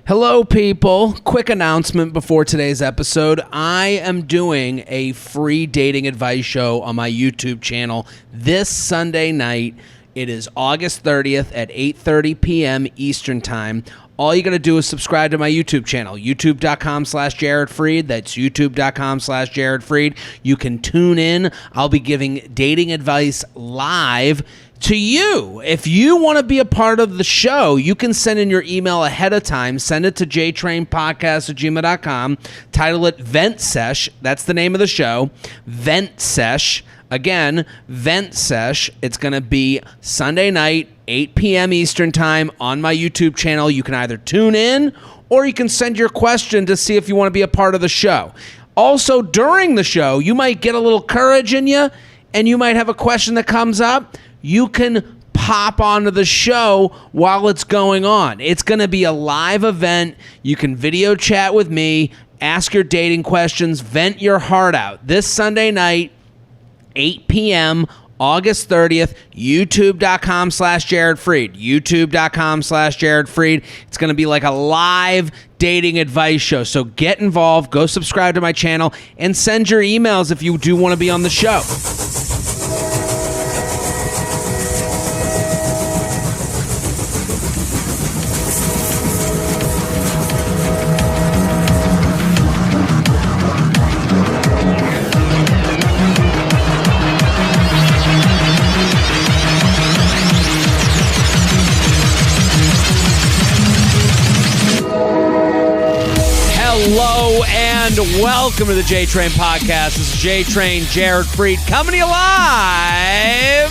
Hello, people. Quick announcement before today's episode. I am doing a free dating advice show on my YouTube channel this Sunday night. It is August 30th at 8:30 p.m. Eastern Time. All you got to do is subscribe to my YouTube channel, youtube.com/Jared Freid. That's youtube.com/Jared Freid. You can tune in. I'll be giving dating advice live to you. If you want to be a part of the show, you can send in your email ahead of time. Send it to jtrainpodcast@gmail.com. Title it Vent Sesh. That's the name of the show. Vent Sesh. Again, Vent Sesh. It's going to be Sunday night, 8 p.m. Eastern Time on my YouTube channel. You can either tune in or you can send your question to see if you want to be a part of the show. Also, during the show, you might get a little courage in you and you might have a question that comes up. You can pop onto the show while it's going on. It's going to be a live event. You can video chat with me, ask your dating questions, vent your heart out. This Sunday night, 8 p.m., August 30th, youtube.com/Jared Freid. youtube.com/Jared Freid. It's going to be like a live dating advice show. So get involved, go subscribe to my channel, and send your emails if you do want to be on the show. Hello and welcome to the J-Train Podcast. This is J-Train Jared Freid coming to you live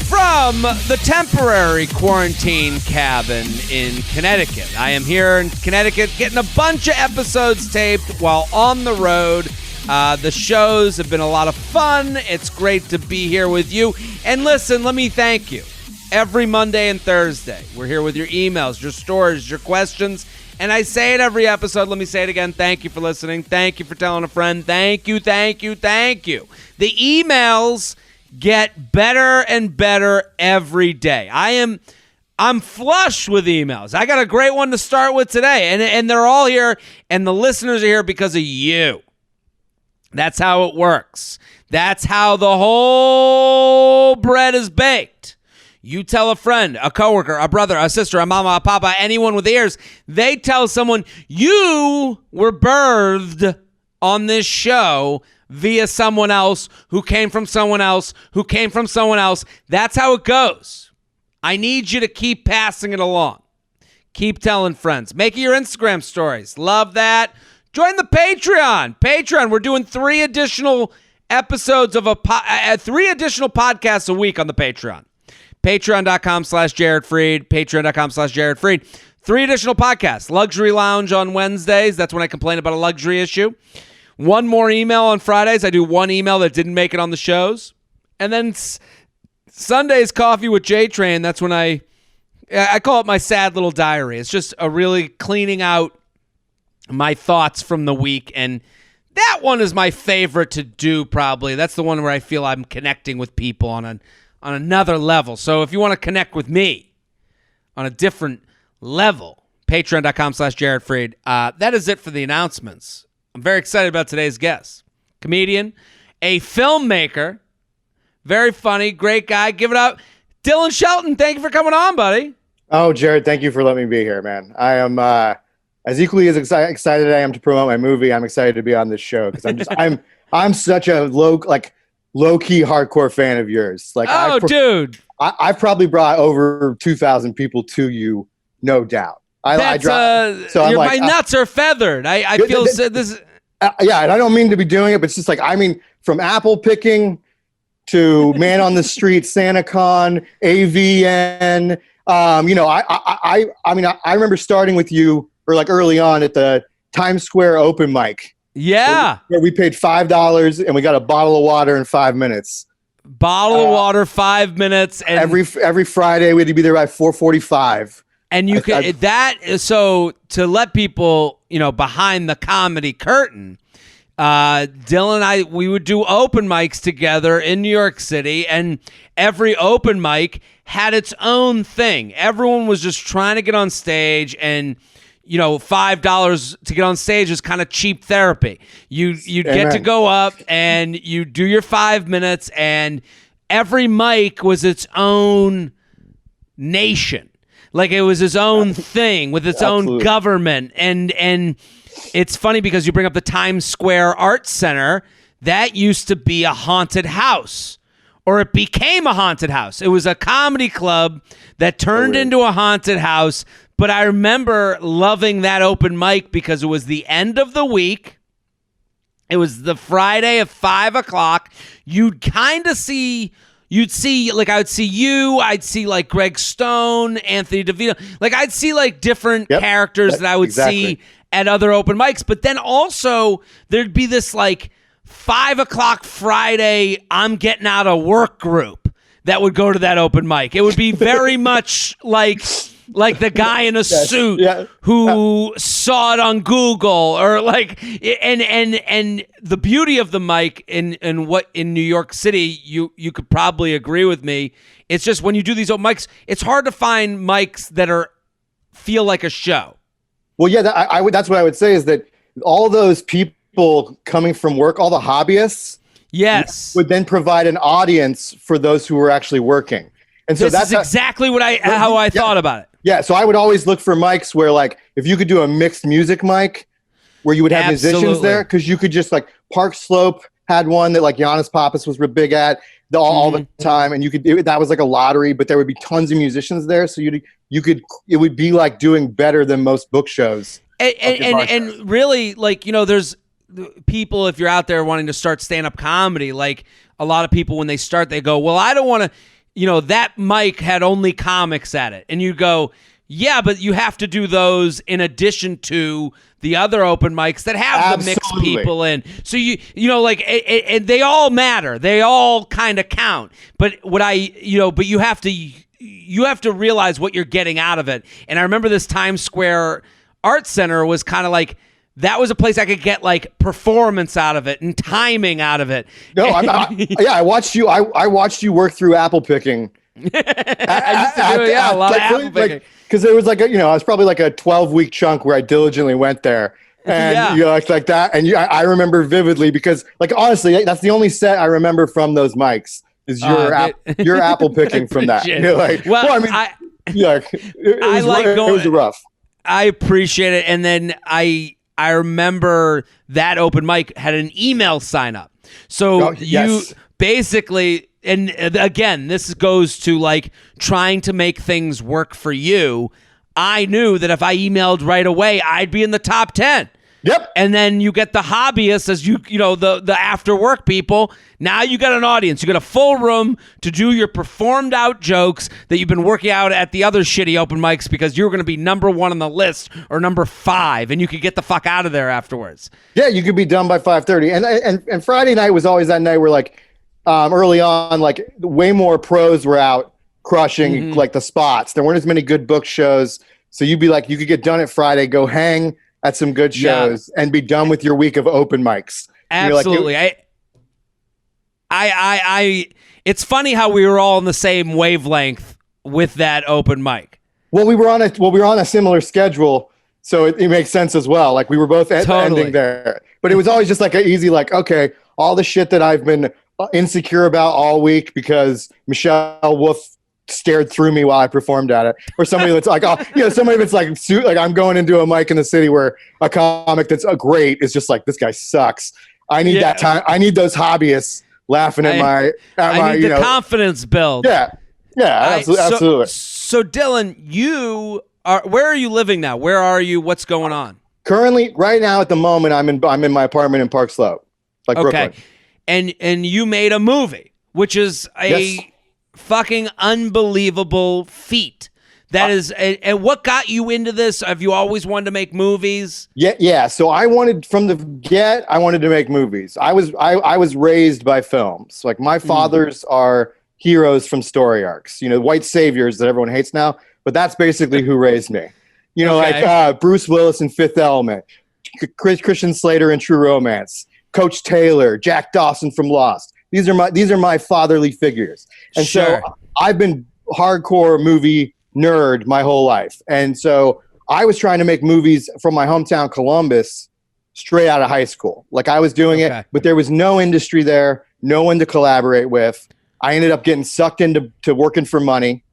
from the temporary quarantine cabin in Connecticut. I am here in Connecticut getting a bunch of episodes taped while on the road. The shows have been a lot of fun. It's great to be here with you. And listen, let me thank you. Every Monday and Thursday, we're here with your emails, your stories, your questions. And I say it every episode. Let me say it again. Thank you for listening. Thank you for telling a friend. Thank you, thank you, thank you. The emails get better and better every day. I'm flush with emails. I got a great one to start with today. And they're all here, and the listeners are here because of you. That's how it works. That's how the whole bread is baked. You tell a friend, a coworker, a brother, a sister, a mama, a papa, anyone with ears, they tell someone, you were birthed on this show via someone else who came from someone else who came from someone else. That's how it goes. I need you to keep passing it along. Keep telling friends. Make it your Instagram stories. Love that. Join the Patreon. Patreon, we're doing 3 additional episodes of 3 additional podcasts a week on the Patreon. Patreon.com/Jared Freid. Patreon.com/Jared Freid. 3 additional podcasts. Luxury Lounge on Wednesdays. That's when I complain about a luxury issue. 1 more email on Fridays. I do 1 email that didn't make it on the shows. And then Sunday's Coffee with J-Train. That's when I call it my sad little diary. It's just a really cleaning out my thoughts from the week. And that one is my favorite to do, probably. That's the one where I feel I'm connecting with people on another level. So if you want to connect with me on a different level, patreon.com/Jared Freid. That is it for the announcements. I'm very excited about today's guest. Comedian, a filmmaker, very funny, great guy. Give it up. Dylan Shelton, thank you for coming on, buddy. Oh, Jared, thank you for letting me be here, man. I am as equally as excited as I am to promote my movie. I'm excited to be on this show because I'm such a low-key hardcore fan of yours. Like, dude. I've probably brought over 2,000 people to you, no doubt. My nuts are feathered. I feel this. Yeah, and I don't mean to be doing it, but it's just like, I mean, from apple picking to Man on the Street, SantaCon, AVN. I remember starting with you, or like early on at the Times Square open mic. Yeah. Where we paid $5 and we got a bottle of water in 5 minutes. Bottle of water, 5 minutes. And every Friday we had to be there by 4:45. And you so to let people, behind the comedy curtain, Dylan and I, we would do open mics together in New York City, and every open mic had its own thing. Everyone was just trying to get on stage, and $5 to get on stage is kind of cheap therapy. You'd get to go up and you do your 5 minutes, and every mic was its own nation. Like it was its own thing with its own government. And it's funny because you bring up the Times Square Arts Center. That used to be a haunted house, or it became a haunted house. It was a comedy club that turned into a haunted house. But I remember loving that open mic because it was the end of the week. It was the Friday at 5:00. You'd see, like, I would see you, I'd see like Greg Stone, Anthony DeVito. Like I'd see like different characters that I would see at other open mics. But then also there'd be this like 5:00 Friday, I'm getting out of work group that would go to that open mic. It would be very much like the guy in a suit who saw it on Google, or like, and the beauty of the mic in New York City, you could probably agree with me. It's just when you do these open mics, it's hard to find mics that feel like a show. Well, yeah, that's what I would say is that all those people coming from work, all the hobbyists, would then provide an audience for those who were actually working. And so that's exactly how I thought about it. Yeah, so I would always look for mics where, like, if you could do a mixed music mic where you would have musicians there, because you could just, like, Park Slope had one that, like, Giannis Pappas was big at all the time, and that was like a lottery, but there would be tons of musicians there, so it would be like doing better than most book shows. And really, like, there's people, if you're out there wanting to start stand-up comedy, like, a lot of people when they start, they go, well, I don't want to. That mic had only comics at it. And you go, yeah, but you have to do those in addition to the other open mics that have the mixed people in. So and they all matter. They all kind of count. But but you have to realize what you're getting out of it. And I remember this Times Square Arts Center was kind of like, that was a place I could get like performance out of it and timing out of it. No, I watched you. I watched you work through apple picking. I used to do a lot of apple picking. Because there was like it was probably like a 12-week chunk where I diligently went there, and like that. And I remember vividly because, like, honestly, that's the only set I remember from those mics is your apple picking from that. It was rough. I appreciate it, and then I remember that open mic had an email sign up. So you basically, and again, this goes to like trying to make things work for you. I knew that if I emailed right away, I'd be in the top 10. Yep. And then you get the hobbyists as the after work people. Now you got an audience. You got a full room to do your performed out jokes that you've been working out at the other shitty open mics because you're going to be number 1 on the list or number 5, and you could get the fuck out of there afterwards. Yeah, you could be done by 5:30. And Friday night was always that night where, like, early on, like, way more pros were out crushing like the spots. There weren't as many good book shows, so you'd be like, you could get done at Friday, go hang at some good shows, and be done with your week of open mics. Absolutely. It's funny how we were all on the same wavelength with that open mic. Well, we were on a similar schedule, so it makes sense as well. Like, we were both ending there, but it was always just like an easy, like, okay, all the shit that I've been insecure about all week because Michelle Wolf stared through me while I performed at it, or somebody that's like, somebody that's like I'm going into a mic in the city where a comic that's great is just like, this guy sucks. I need that time. I need those hobbyists laughing at my the confidence build. Yeah, absolutely. So Dylan, where are you living now? Where are you? What's going on? Currently, right now at the moment, I'm in my apartment in Park Slope, like Brooklyn. And you made a movie, which is a fucking unbelievable feat. That is, and what got you into this? Have you always wanted to make movies? Yeah. So I wanted to make movies. I was raised by films. Like, my fathers are heroes from story arcs. White saviors that everyone hates now. But that's basically who raised me. Like Bruce Willis in Fifth Element, Christian Slater in True Romance, Coach Taylor, Jack Dawson from Lost. These are my fatherly figures. And so I've been hardcore movie nerd my whole life. And so I was trying to make movies from my hometown, Columbus, straight out of high school. Like I was doing it, but there was no industry there, no one to collaborate with. I ended up getting sucked into working for money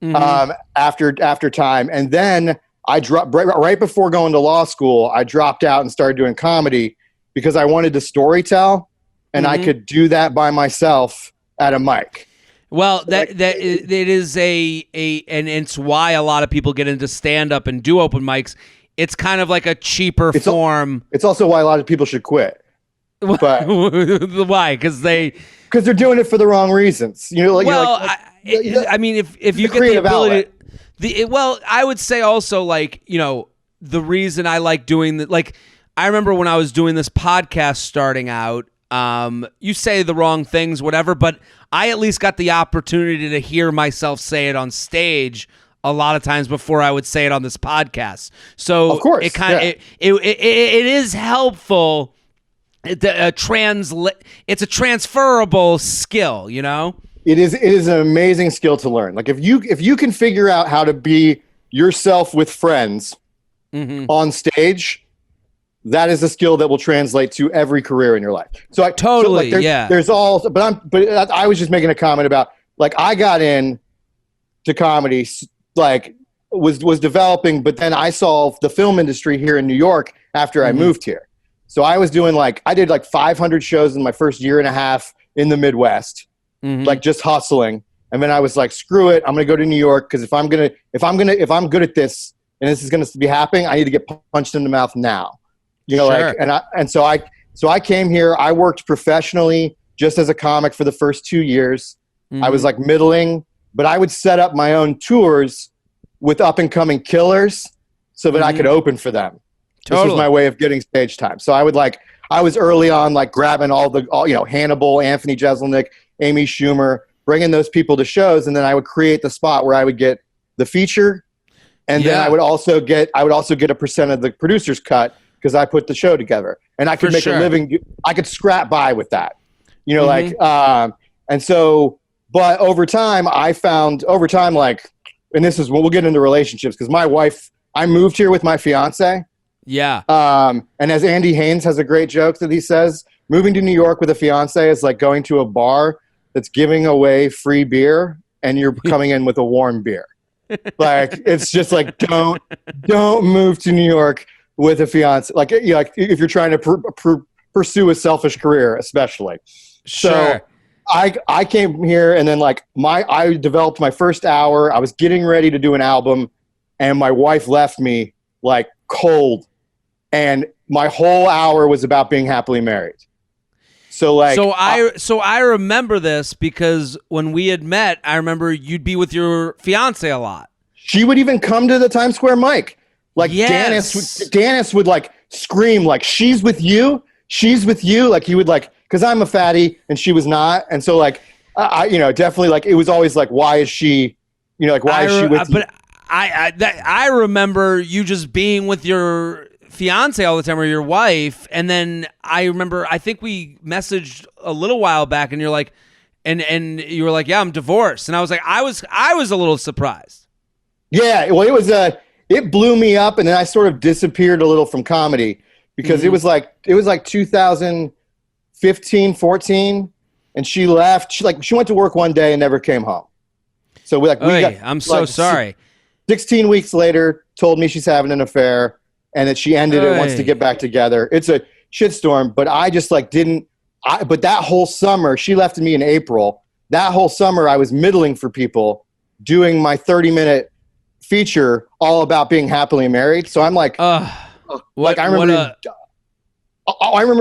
after time. And then I dropped right before going to law school. I dropped out and started doing comedy because I wanted to storytell, and I could do that by myself at a mic. Well, it is and it's why a lot of people get into stand up and do open mics. It's kind of like a cheaper form. It's also why a lot of people should quit. But why? Because they're doing it for the wrong reasons. I mean, if you get the ability, I would say also the reason I like doing that. I remember when I was doing this podcast starting out. You say the wrong things, whatever, but I at least got the opportunity to hear myself say it on stage a lot of times before I would say it on this podcast. So of course, it is helpful. It's a transferable skill, you know? It is an amazing skill to learn. Like if you can figure out how to be yourself with friends on stage, that is a skill that will translate to every career in your life. So there's all, but I was just making a comment about I got in to comedy, was developing, but then I saw the film industry here in New York after I moved here. So I was doing I did 500 shows in my first year and a half in the Midwest, just hustling. And then I was like, screw it, I'm gonna go to New York because if I'm good at this and this is gonna be happening, I need to get punched in the mouth now. So I came here. I worked professionally just as a comic for the first 2 years. I was middling, but I would set up my own tours with up and coming killers so that I could open for them. Totally. This was my way of getting stage time. So I was early on grabbing all Hannibal, Anthony Jeselnik, Amy Schumer, bringing those people to shows, and then I would create the spot where I would get the feature, and then I would also get a percent of the producer's cut because I put the show together, and I could make a living. I could scrap by with that, and so. But over time, and this is we'll get into relationships because my wife, I moved here with my fiance. Yeah. And as Andy Haynes has a great joke that he says, moving to New York with a fiance is like going to a bar that's giving away free beer and you're coming in with a warm beer. It's just don't move to New York with a fiance. If you're trying to pursue a selfish career, especially. Sure. So I came here and then I developed my first hour. I was getting ready to do an album and my wife left me cold. And my whole hour was about being happily married. So I remember this because when we had met, I remember you'd be with your fiance a lot. She would even come to the Times Square mic. Dennis would scream she's with you. She's with you. He would because I'm a fatty and she was not. And so I definitely it was always why is she, why is she with you? But I remember you just being with your fiance all the time or your wife, and then I remember I think we messaged a little while back and you're like and you were like, yeah, I'm divorced, and I was like, I was a little surprised. Yeah, well it blew me up, and then I sort of disappeared a little from comedy because it was 2015, 14, and she left. She went to work one day and never came home. So I'm so sorry. 16 weeks later, told me she's having an affair and that she ended it, wants to get back together. It's a shitstorm, but I just but that whole summer, she left me in April. That whole summer I was middling for people doing my 30-minute feature all about being happily married. So I'm I remember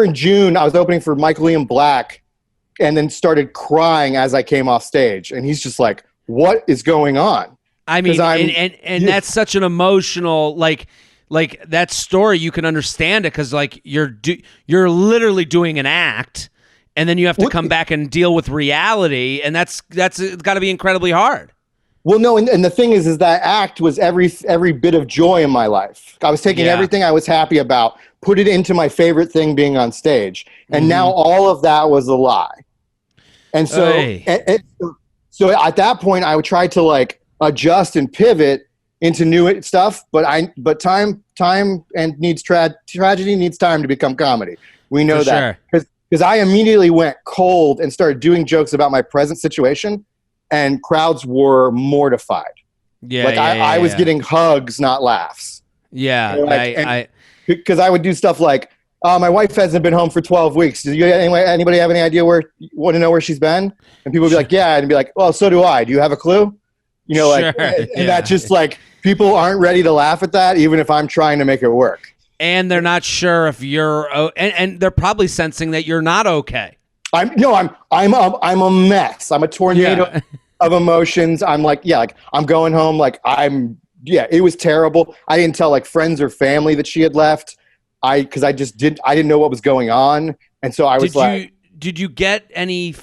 in June, I was opening for Michael Ian Black and then started crying as I came off stage. And he's just like, what is going on? I mean, and that's such an emotional, that story, you can understand it because you're literally doing an act and then you have to come back and deal with reality, and that's got to be incredibly hard. Well, no, and the thing is that act was every bit of joy in my life. I was taking everything I was happy about, put it into my favorite thing, being on stage, and now all of that was a lie. And so, so at that point, I would try to adjust and pivot, into new stuff, but time and tragedy needs time to become comedy. We know that because I immediately went cold and started doing jokes about my present situation, and crowds were mortified. Yeah, like I was getting hugs, not laughs. Yeah, because I would do stuff like, my wife hasn't been home for 12 weeks. Do you anybody have any idea want to know where she's been? And people would be like, yeah, and be like, well, so do I. Do you have a clue? You know, like, and that just like people aren't ready to laugh at that, even if I'm trying to make it work. And they're not sure if you're, and they're probably sensing that you're not okay. I'm a mess. I'm a tornado of emotions. I'm like, I'm going home. Like it was terrible. I didn't tell like friends or family that she had left. I didn't know what was going on. And so I was did you get any,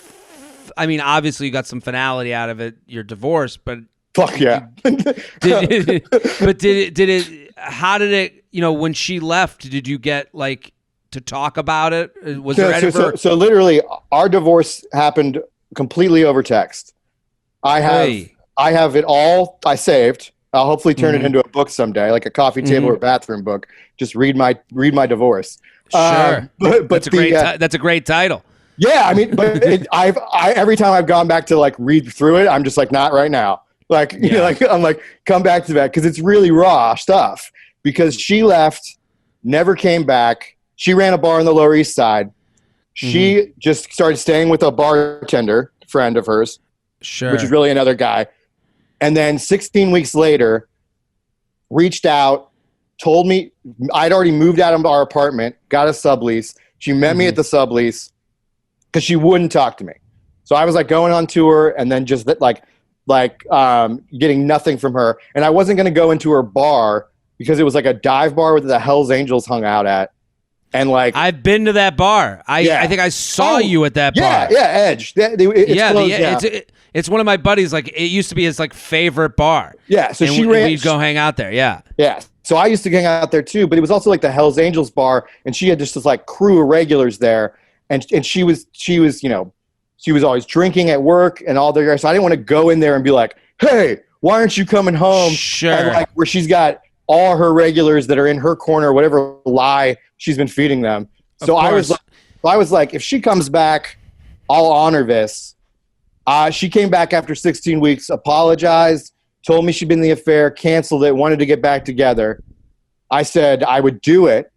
I mean, obviously you got some finality out of it, your divorce, but fuck yeah. How did it, when she left, did you get like to talk about it? So literally our divorce happened completely over text. I have it all. I saved. I'll hopefully turn it into a book someday, like a coffee table or bathroom book. Just read my divorce. Sure, but that's a great title. Yeah, I mean, but every time I've gone back to like read through it, I'm just like, not right now. Like, I'm like, come back to that because it's really raw stuff. Because she left, never came back. She ran a bar on the Lower East Side. She just started staying with a bartender friend of hers, which is really another guy. And then 16 weeks later, reached out, told me I'd already moved out of our apartment, got a sublease. She met me at the sublease because she wouldn't talk to me. So I was like going on tour and then just getting nothing from her. And I wasn't going to go into her bar because it was like a dive bar where the Hells Angels hung out at. And like I've been to that bar. I think I saw you at that bar. Yeah, Edge. It's one of my buddies. Like it used to be his like favorite bar. Yeah, so we'd go hang out there. Yeah. So I used to hang out there too, but it was also like the Hells Angels bar, and she had just this like crew of regulars there, and she was always drinking at work and all there. So I didn't want to go in there and be like, hey, why aren't you coming home? Sure. And like where she's got all her regulars that are in her corner, whatever lie she's been feeding them. So I was like, if she comes back, I'll honor this. She came back after 16 weeks, apologized, told me she'd been in the affair, canceled it, wanted to get back together. I said I would do it.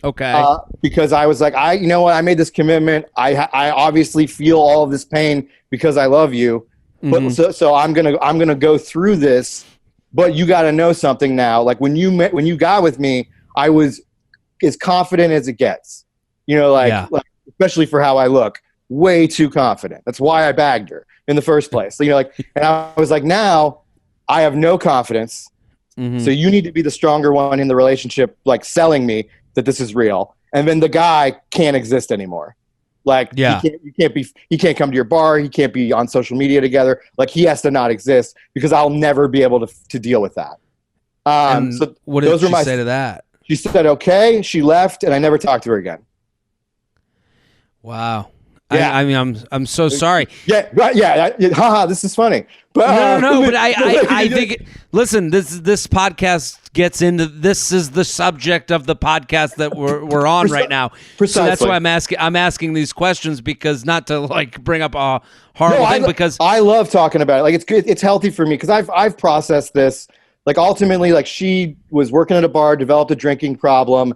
Okay. Because I was like, I made this commitment. I obviously feel all of this pain because I love you. But so I'm gonna go through this. But you got to know something now. Like when you got with me, I was as confident as it gets. Like especially for how I look, way too confident. That's why I bagged her in the first place. So, and I was like, now I have no confidence. So you need to be the stronger one in the relationship, like selling me that this is real. And then the guy can't exist anymore. Like he can't come to your bar. He can't be on social media together. Like he has to not exist because I'll never be able to deal with that. So what did she say to that? She said, okay. She left and I never talked to her again. Wow. Yeah. I mean, I'm so sorry. Yeah. Right. Yeah. Haha. This is funny. But no. But I think. Listen, this podcast gets into. This is the subject of the podcast that we're on right now. Precisely. So that's why I'm asking these questions, because not to like bring up a horrible thing, because I love talking about it. Like it's good. It's healthy for me because I've processed this. Like ultimately, like she was working at a bar, developed a drinking problem.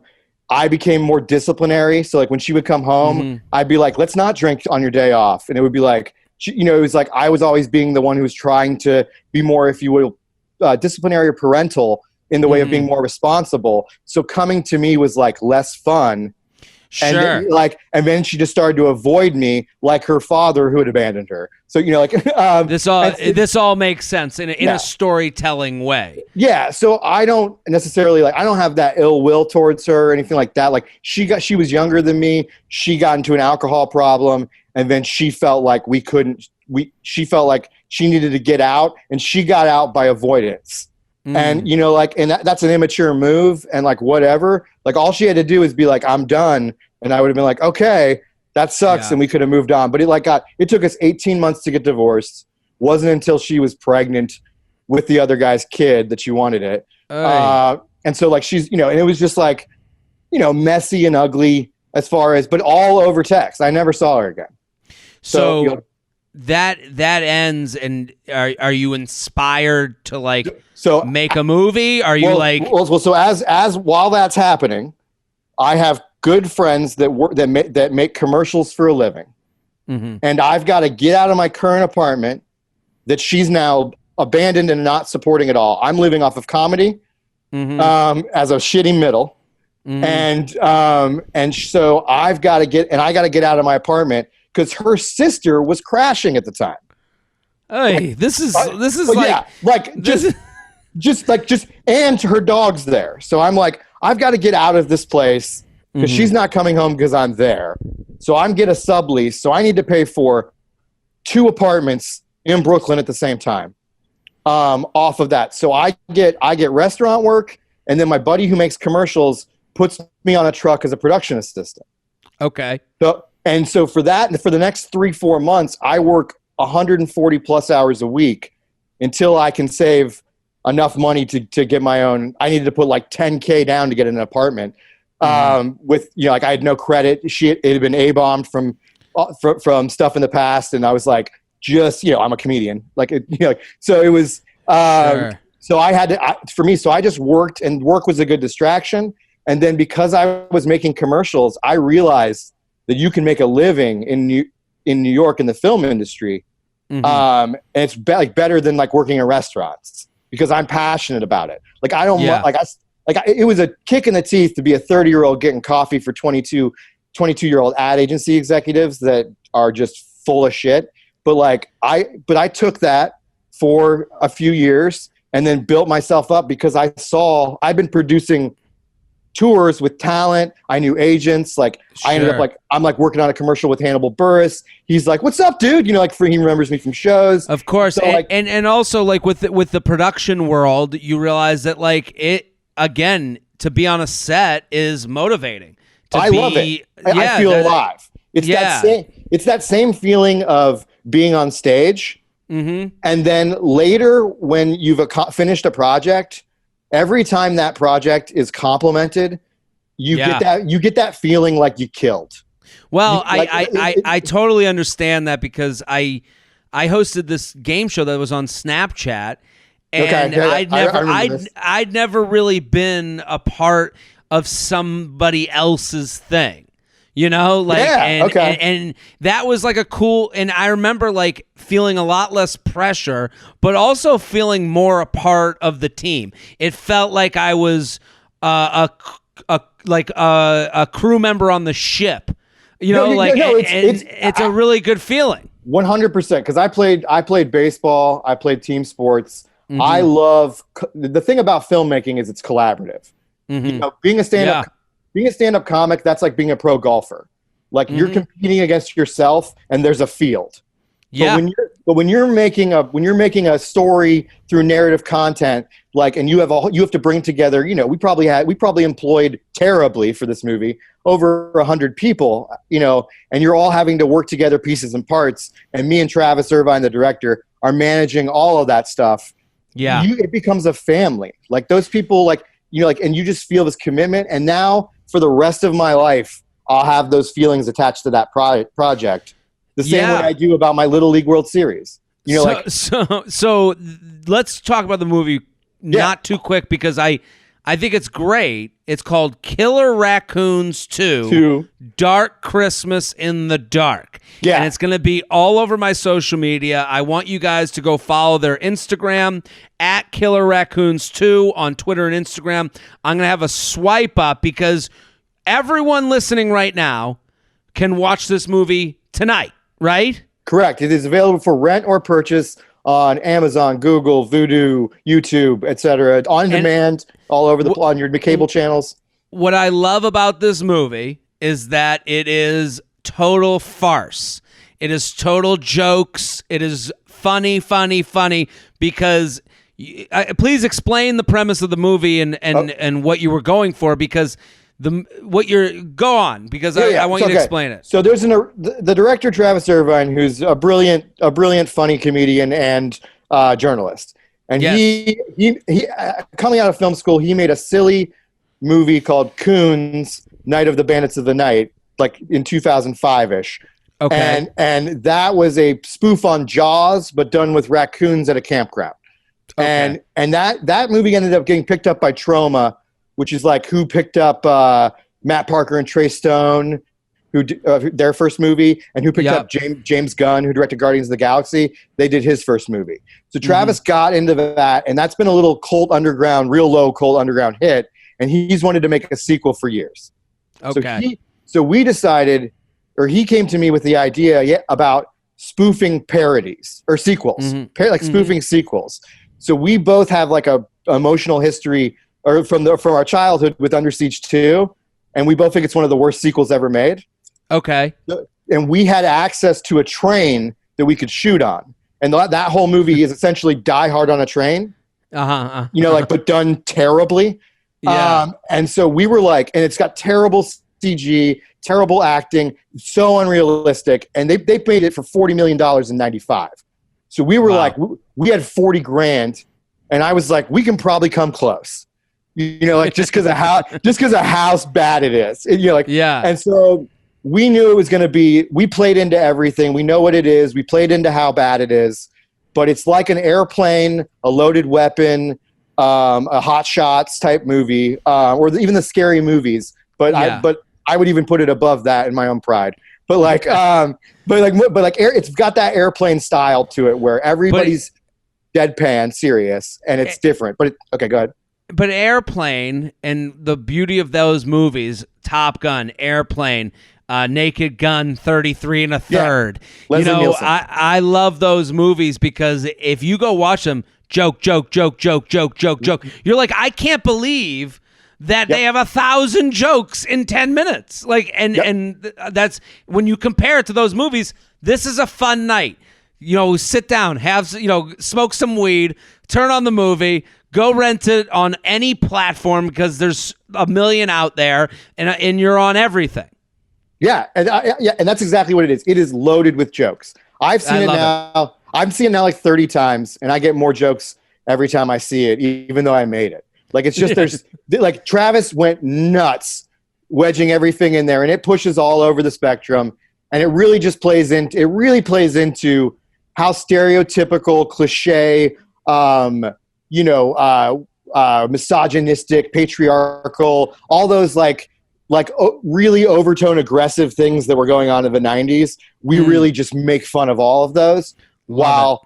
I became more disciplinary. So like when she would come home, I'd be like, let's not drink on your day off. And it would be like, it was like I was always being the one who was trying to be more, if you will, disciplinary or parental in the way of being more responsible. So coming to me was like less fun. Sure. And then she just started to avoid me like her father who had abandoned her. So, this all makes sense in a storytelling way. Yeah. So I don't necessarily I don't have that ill will towards her or anything like that. Like she was younger than me. She got into an alcohol problem and then she felt like she felt like she needed to get out and she got out by avoidance. And, and that's an immature move and like, whatever, like all she had to do is be like, I'm done. And I would have been like, okay, that sucks. And we could have moved on. But it took us 18 months to get divorced. Wasn't until she was pregnant with the other guy's kid that she wanted it. And so like she's, and it was just like, messy and ugly as far as, but all over text. I never saw her again. So that ends, and are you inspired to make a movie? Are you so as while that's happening, I have good friends that make commercials for a living. Mm-hmm. And I've got to get out of my current apartment that she's now abandoned and not supporting at all. I'm living off of comedy as a shitty middle. Mm-hmm. And so I got to get out of my apartment because her sister was crashing at the time. Hey, and her dog's there. So I'm like, I've got to get out of this place because she's not coming home because I'm there. So I'm get a sublease. So I need to pay for 2 apartments in Brooklyn at the same time. Off of that. So I get restaurant work, and then my buddy who makes commercials puts me on a truck as a production assistant. Okay. So for that, for the next 3-4 months, I work 140 plus hours a week until I can save enough money to get my own. I needed to put like $10K down to get an apartment. With I had no credit. It had been A-bombed from stuff in the past, and I was like, I'm a comedian. So it was. Sure. So I had to. So I just worked, and work was a good distraction. And then because I was making commercials, I realized that you can make a living in New York in the film industry, and it's better than working in restaurants because I'm passionate about it. It was a kick in the teeth to be a 30-year-old getting coffee for 22-year-old ad agency executives that are just full of shit. But I took that for a few years and then built myself up because I've been producing tours with talent. I knew agents. I ended up I'm working on a commercial with Hannibal Buress. He's like, "What's up, dude?" He remembers me from shows. Of course. So, and also with the production world, you realize that it, again, to be on a set is motivating. I love it. I feel alive. It's that same feeling of being on stage. Mm-hmm. And then later when you've finished a project, every time that project is complimented, you get that feeling like you killed. Well, I totally understand that because I hosted this game show that was on Snapchat, and I'd never really been a part of somebody else's thing. And that was a cool, and I remember feeling a lot less pressure, but also feeling more a part of the team. It felt like I was a crew member on the ship. It's a really good feeling. 100%, because I played baseball, I played team sports. Mm-hmm. I love the thing about filmmaking is it's collaborative. Mm-hmm. Being a stand-up comic, that's like being a pro golfer. You're competing against yourself, and there's a field. Yeah. But when you're making a story through narrative content, and you have to bring together. We probably employed terribly for this movie over 100 people. And you're all having to work together pieces and parts. And me and Travis Irvine, the director, are managing all of that stuff. Yeah. It becomes a family. Those people, and you just feel this commitment. And now, for the rest of my life, I'll have those feelings attached to that project. The same way I do about my Little League World Series. So let's talk about the movie not too quick because I think it's great. It's called Killer Raccoons 2 Dark Christmas in the Dark. Yeah. And it's going to be all over my social media. I want you guys to go follow their Instagram at Killer Raccoons 2 on Twitter and Instagram. I'm going to have a swipe up because everyone listening right now can watch this movie tonight, right? Correct. It is available for rent or purchase on Amazon, Google, Vudu, YouTube, etc. On demand, all over on your cable channels. What I love about this movie is that it is total farce. It is total jokes. It is funny because please explain the premise of the movie and what you were going for because I want you to explain it. So there's the director Travis Irvine, who's a brilliant, funny comedian and journalist. And he coming out of film school, he made a silly movie called Coons, Night of the Bandits of the Night, like in 2005-ish. Okay. And that was a spoof on Jaws, but done with raccoons at a campground. Okay. And that movie ended up getting picked up by Troma, which is like who picked up Matt Parker and Trey Stone, who their first movie, and who picked up James Gunn, who directed Guardians of the Galaxy. They did his first movie. So Travis got into that, and that's been a little real low cult underground hit, and he's wanted to make a sequel for years. Okay. So we decided, or he came to me with the idea about spoofing parodies or sequels, spoofing sequels. So we both have like a emotional history or from our childhood with Under Siege 2, and we both think it's one of the worst sequels ever made. Okay. And we had access to a train that we could shoot on. And that whole movie is essentially Die Hard on a train. But done terribly. Yeah. And so we were like, and it's got terrible CG, terrible acting, so unrealistic. And they made it for $40 million in 95. So we were like, we had $40,000, and I was like, we can probably come close, just because of how bad it is. And so we knew it was going to be. We played into everything. We know what it is. We played into how bad it is, but it's like an airplane, a loaded weapon, a Hot Shots type movie, or even the scary movies. But I would even put it above that in my own pride. But it's got that airplane style to it where everybody's deadpan serious and it's different. Okay, go ahead. But Airplane and the beauty of those movies, Top Gun, Airplane, Naked Gun, 33 1/3. Yeah. I love those movies because if you go watch them, joke. You're like, I can't believe that they have 1,000 jokes in 10 minutes. And that's when you compare it to those movies. This is a fun night. Sit down, have smoke some weed, turn on the movie, go rent it on any platform because there's a million out there, and you're on everything. Yeah, and that's exactly what it is. It is loaded with jokes. I've seen it now. I've seen it now like 30 times, and I get more jokes every time I see it, even though I made it. Like it's just there's like Travis went nuts, wedging everything in there, and it pushes all over the spectrum, and it really just plays into how stereotypical, cliche, misogynistic, patriarchal, all those really overtone aggressive things that were going on in the 90s. We really just make fun of all of those while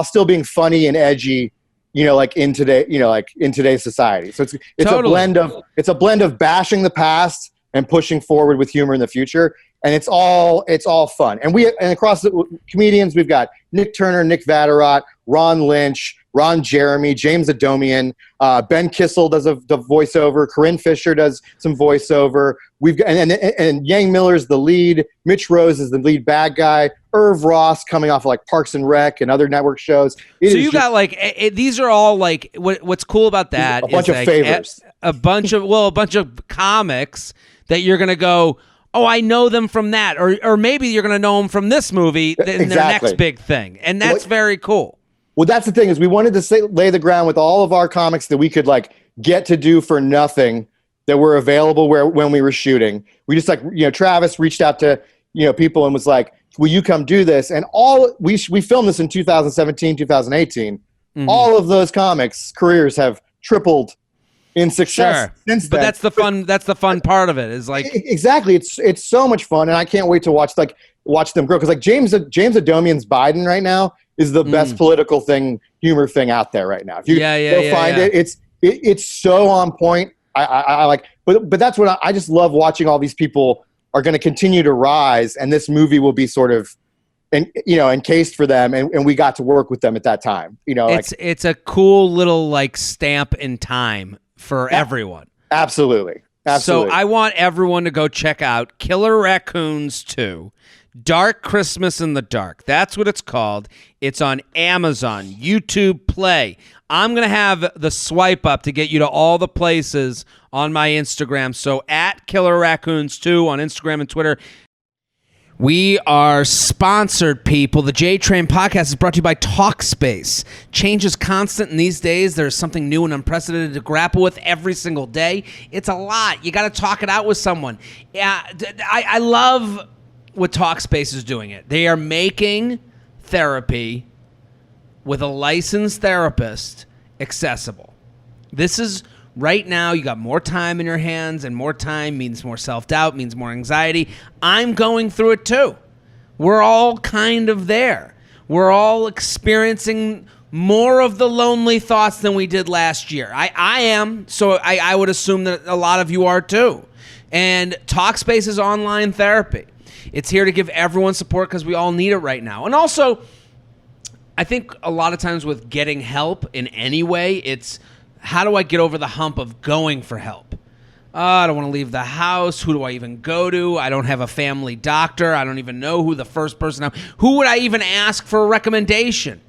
still being funny and edgy, in today's society. So it's totally. It's a blend of bashing the past and pushing forward with humor in the future. And it's all fun. And across the comedians, we've got Nick Turner, Nick Vatterott, Ron Lynch, Ron Jeremy, James Adomian, Ben Kissel does the voiceover, Corinne Fisher does some voiceover. We've got and Yang Miller's the lead, Mitch Rose is the lead bad guy, Irv Ross coming off of like Parks and Rec and other network shows. These are all what's cool about that a bunch of favors, a bunch of comics that you're gonna go, oh, I know them from that, or maybe you're gonna know them from this movie in their next big thing, and that's very cool. Well, that's the thing is we wanted to lay the ground with all of our comics that we could get to do for nothing that were available when we were shooting. We just Travis reached out to people and was like, will you come do this? And we filmed this in 2017, 2018. Mm-hmm. All of those comics careers have tripled in success since then. But that's the fun part of it is exactly. It's so much fun, and I can't wait to watch them grow because James Adomian's Biden right now is the best political humor thing out there right now. If you go find it, it's so on point. I like, but that's what I just love watching. All these people are going to continue to rise, and this movie will be sort of, encased for them, and we got to work with them at that time. It's a cool little stamp in time for everyone. Absolutely. So I want everyone to go check out Killer Raccoons 2. Dark Christmas in the Dark. That's what it's called. It's on Amazon, YouTube Play. I'm going to have the swipe up to get you to all the places on my Instagram. So at Killer Raccoons 2 on Instagram and Twitter. We are sponsored, people. The J-Train podcast is brought to you by Talkspace. Change is constant, and these days there's something new and unprecedented to grapple with every single day. It's a lot. You got to talk it out with someone. I love what Talkspace is doing it. They are making therapy with a licensed therapist accessible. This is right now, you got more time in your hands, and more time means more self-doubt, means more anxiety. I'm going through it too. We're all kind of there. We're all experiencing more of the lonely thoughts than we did last year. I am, so I would assume that a lot of you are too. And Talkspace is online therapy. It's here to give everyone support because we all need it right now. And also, I think a lot of times with getting help in any way, it's how do I get over the hump of going for help? I don't want to leave the house. Who do I even go to? I don't have a family doctor. I don't even know who the first person. Who would I even ask for a recommendation?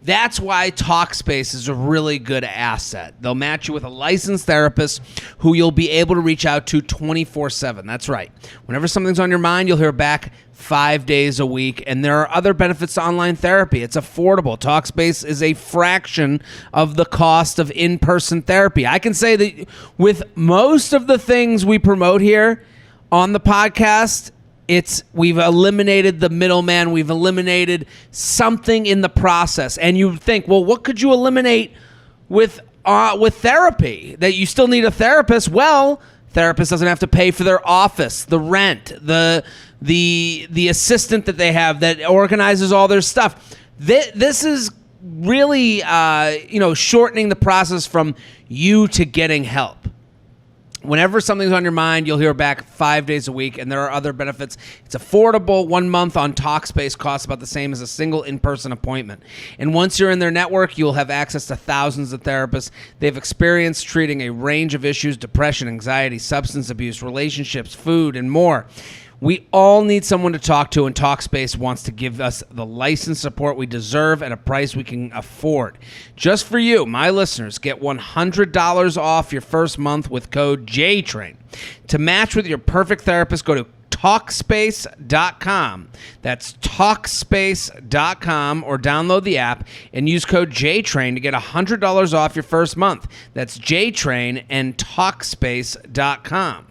That's why Talkspace is a really good asset. They'll match you with a licensed therapist who you'll be able to reach out to 24/7. That's right. Whenever something's on your mind, you'll hear back 5 days a week. And there are other benefits to online therapy. It's affordable. Talkspace is a fraction of the cost of in-person therapy. I can say that with most of the things we promote here on the podcast, we've eliminated the middleman. We've eliminated something in the process. And you think, well, what could you eliminate with therapy? That you still need a therapist? Well, therapist doesn't have to pay for their office, the rent, the assistant that they have that organizes all their stuff. This is really shortening the process from you to getting help. Whenever something's on your mind, you'll hear back 5 days a week, and there are other benefits. It's affordable. 1 month on Talkspace costs about the same as a single in-person appointment. And once you're in their network, you'll have access to thousands of therapists. They've experience treating a range of issues: depression, anxiety, substance abuse, relationships, food, and more. We all need someone to talk to, and Talkspace wants to give us the licensed support we deserve at a price we can afford. Just for you, my listeners, get $100 off your first month with code JTRAIN. To match with your perfect therapist, go to Talkspace.com. That's Talkspace.com, or download the app and use code JTRAIN to get $100 off your first month. That's JTRAIN and Talkspace.com.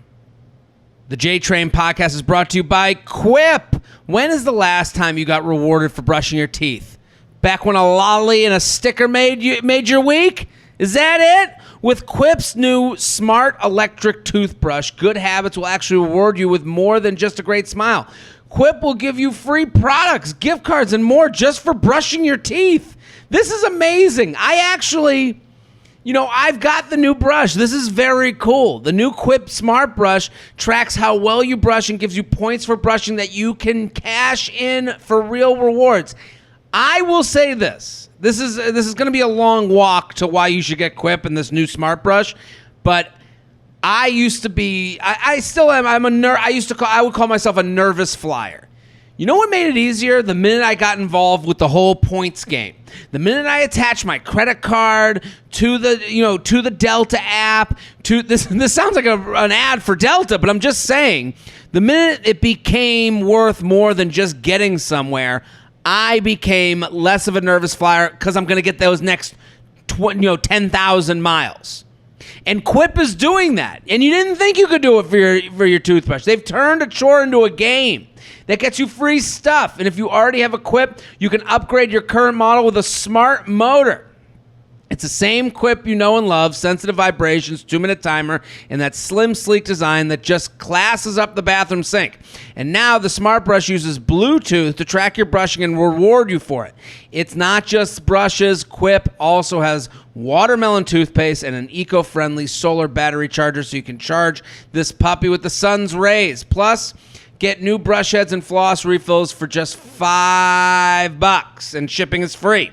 The J-Train podcast is brought to you by Quip. When is the last time you got rewarded for brushing your teeth? Back when a lolly and a sticker made your week? Is that it? With Quip's new smart electric toothbrush, good habits will actually reward you with more than just a great smile. Quip will give you free products, gift cards, and more just for brushing your teeth. This is amazing. I've got the new brush. This is very cool. The new Quip Smart Brush tracks how well you brush and gives you points for brushing that you can cash in for real rewards. I will say this. This is going to be a long walk to why you should get Quip and this new Smart Brush, but I used to be, I still am, I would call myself a nervous flyer. You know what made it easier? The minute I got involved with the whole points game. The minute I attached my credit card to the Delta app, this sounds like an ad for Delta, but I'm just saying, the minute it became worth more than just getting somewhere, I became less of a nervous flyer because I'm going to get those next 10,000 miles. And Quip is doing that. And you didn't think you could do it for your toothbrush. They've turned a chore into a game that gets you free stuff. And if you already have a Quip, you can upgrade your current model with a smart motor. It's the same Quip you know and love, sensitive vibrations, 2-minute timer, and that slim, sleek design that just classes up the bathroom sink. And now the Smart Brush uses Bluetooth to track your brushing and reward you for it. It's not just brushes. Quip also has watermelon toothpaste and an eco-friendly solar battery charger so you can charge this puppy with the sun's rays. Plus, get new brush heads and floss refills for just $5, and shipping is free.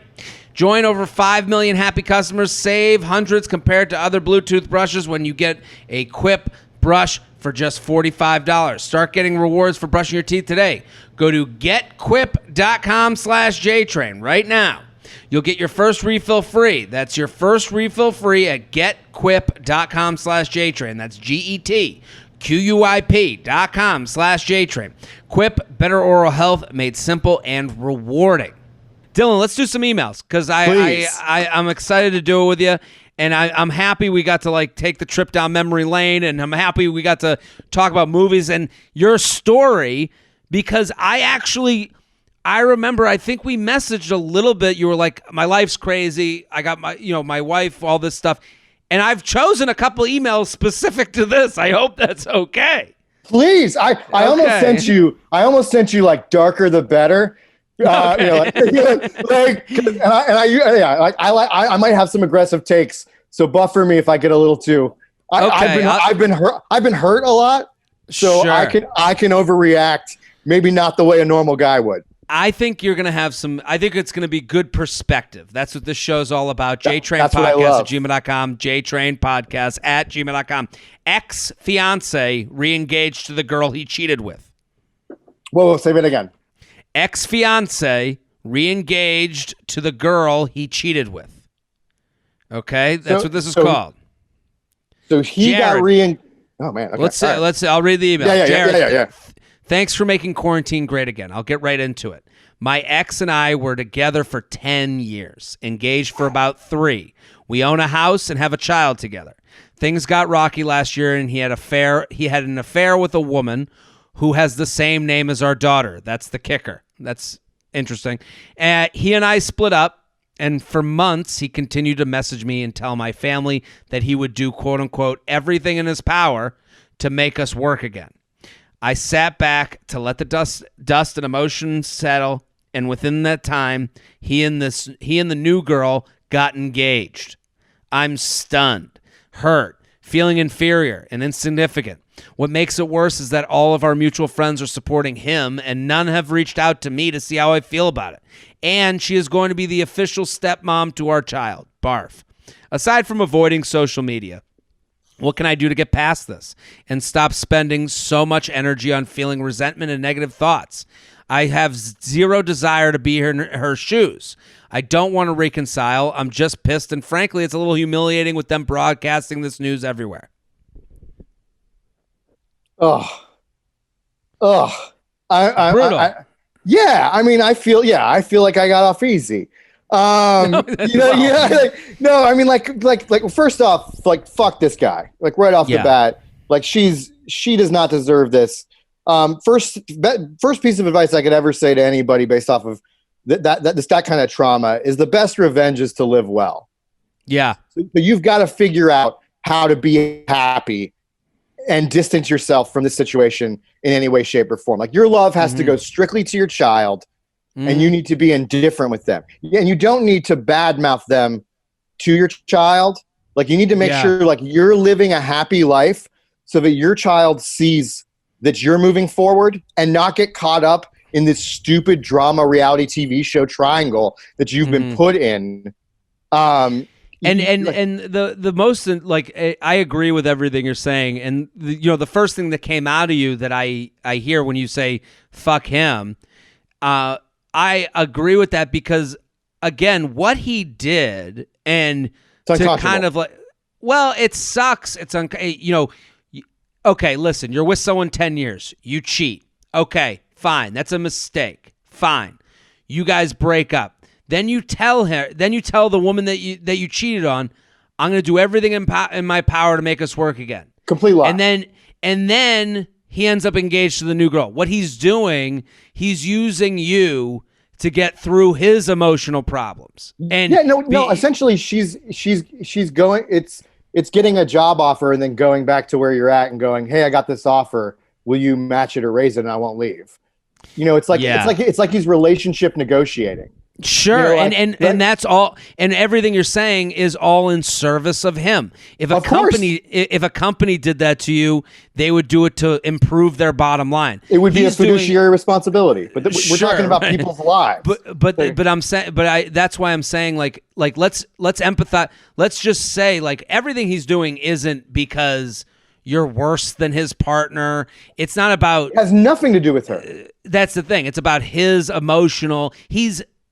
Join over 5 million happy customers. Save hundreds compared to other Bluetooth brushes when you get a Quip brush for just $45. Start getting rewards for brushing your teeth today. Go to getquip.com/JTrain right now. You'll get your first refill free. That's your first refill free at getquip.com/JTrain. That's GETQUIP.com/JTrain. Quip, better oral health made simple and rewarding. Dylan, let's do some emails because I'm excited to do it with you. And I'm happy we got to take the trip down memory lane, and I'm happy we got to talk about movies and your story because I remember, I think we messaged a little bit. You were like, my life's crazy. I got my wife, all this stuff. And I've chosen a couple emails specific to this. I hope that's okay. Please. I almost sent you like darker the better. Okay. I might have some aggressive takes, so buffer me if I get a little too. I've been hurt a lot, so sure. I can overreact. Maybe not the way a normal guy would. I think you're gonna have some. I think it's gonna be good perspective. That's what this show's all about. JTrainPodcast@gmail.com. JTrainPodcast@gmail.com. Ex-fiance re-engaged to the girl he cheated with. Whoa, say that again. Ex-fiance re-engaged to the girl he cheated with. Okay, that's what this is called. So he got re-engaged. Oh man. Okay. Let's. I'll read the email. Yeah. Thanks for making quarantine great again. I'll get right into it. My ex and I were together for 10 years, engaged for about 3. We own a house and have a child together. Things got rocky last year, and he had an affair with a woman who has the same name as our daughter. That's the kicker. That's interesting. He and I split up, and for months he continued to message me and tell my family that he would do, quote unquote, everything in his power to make us work again. I sat back to let the dust and emotions settle, and within that time, he and the new girl got engaged. I'm stunned, hurt, feeling inferior and insignificant. What makes it worse is that all of our mutual friends are supporting him, and none have reached out to me to see how I feel about it. And she is going to be the official stepmom to our child. Barf. Aside from avoiding social media, what can I do to get past this and stop spending so much energy on feeling resentment and negative thoughts? I have zero desire to be in her shoes. I don't want to reconcile. I'm just pissed, and frankly, it's a little humiliating with them broadcasting this news everywhere. Brutal. I feel like I got off easy. First off, fuck this guy. Right off the bat, she does not deserve this. First piece of advice I could ever say to anybody based off of that kind of trauma is the best revenge is to live well. Yeah. So you've got to figure out how to be happy and distance yourself from this situation in any way, shape, or form. Your love has to go strictly to your child, and you need to be indifferent with them. And you don't need to badmouth them to your child. You need to make sure you're living a happy life so that your child sees that you're moving forward and not get caught up in this stupid drama reality TV show triangle that you've been put in. The most I agree with everything you're saying, and the first thing that came out of you that I hear when you say fuck him, I agree with that because again, what he did and to kind of it sucks. It's okay. Listen, you're with someone 10 years, you cheat. Okay, fine, that's a mistake. Fine, you guys break up. Then you tell the woman that you cheated on, I'm going to do everything in my power to make us work again. Complete lie. And then he ends up engaged to the new girl. What he's doing, he's using you to get through his emotional problems. And essentially she's going, it's getting a job offer and then going back to where you're at and going, hey, I got this offer. Will you match it or raise it? And I won't leave. It's like he's relationship negotiating. Sure, and that's all, and everything you're saying is all in service of him. If a company did that to you, they would do it to improve their bottom line. It would be a fiduciary responsibility. But we're talking about people's lives. But I'm saying, that's why I'm saying let's empathize. Let's just say everything he's doing isn't because you're worse than his partner. It's not about. It has nothing to do with her. That's the thing. It's about his emotional.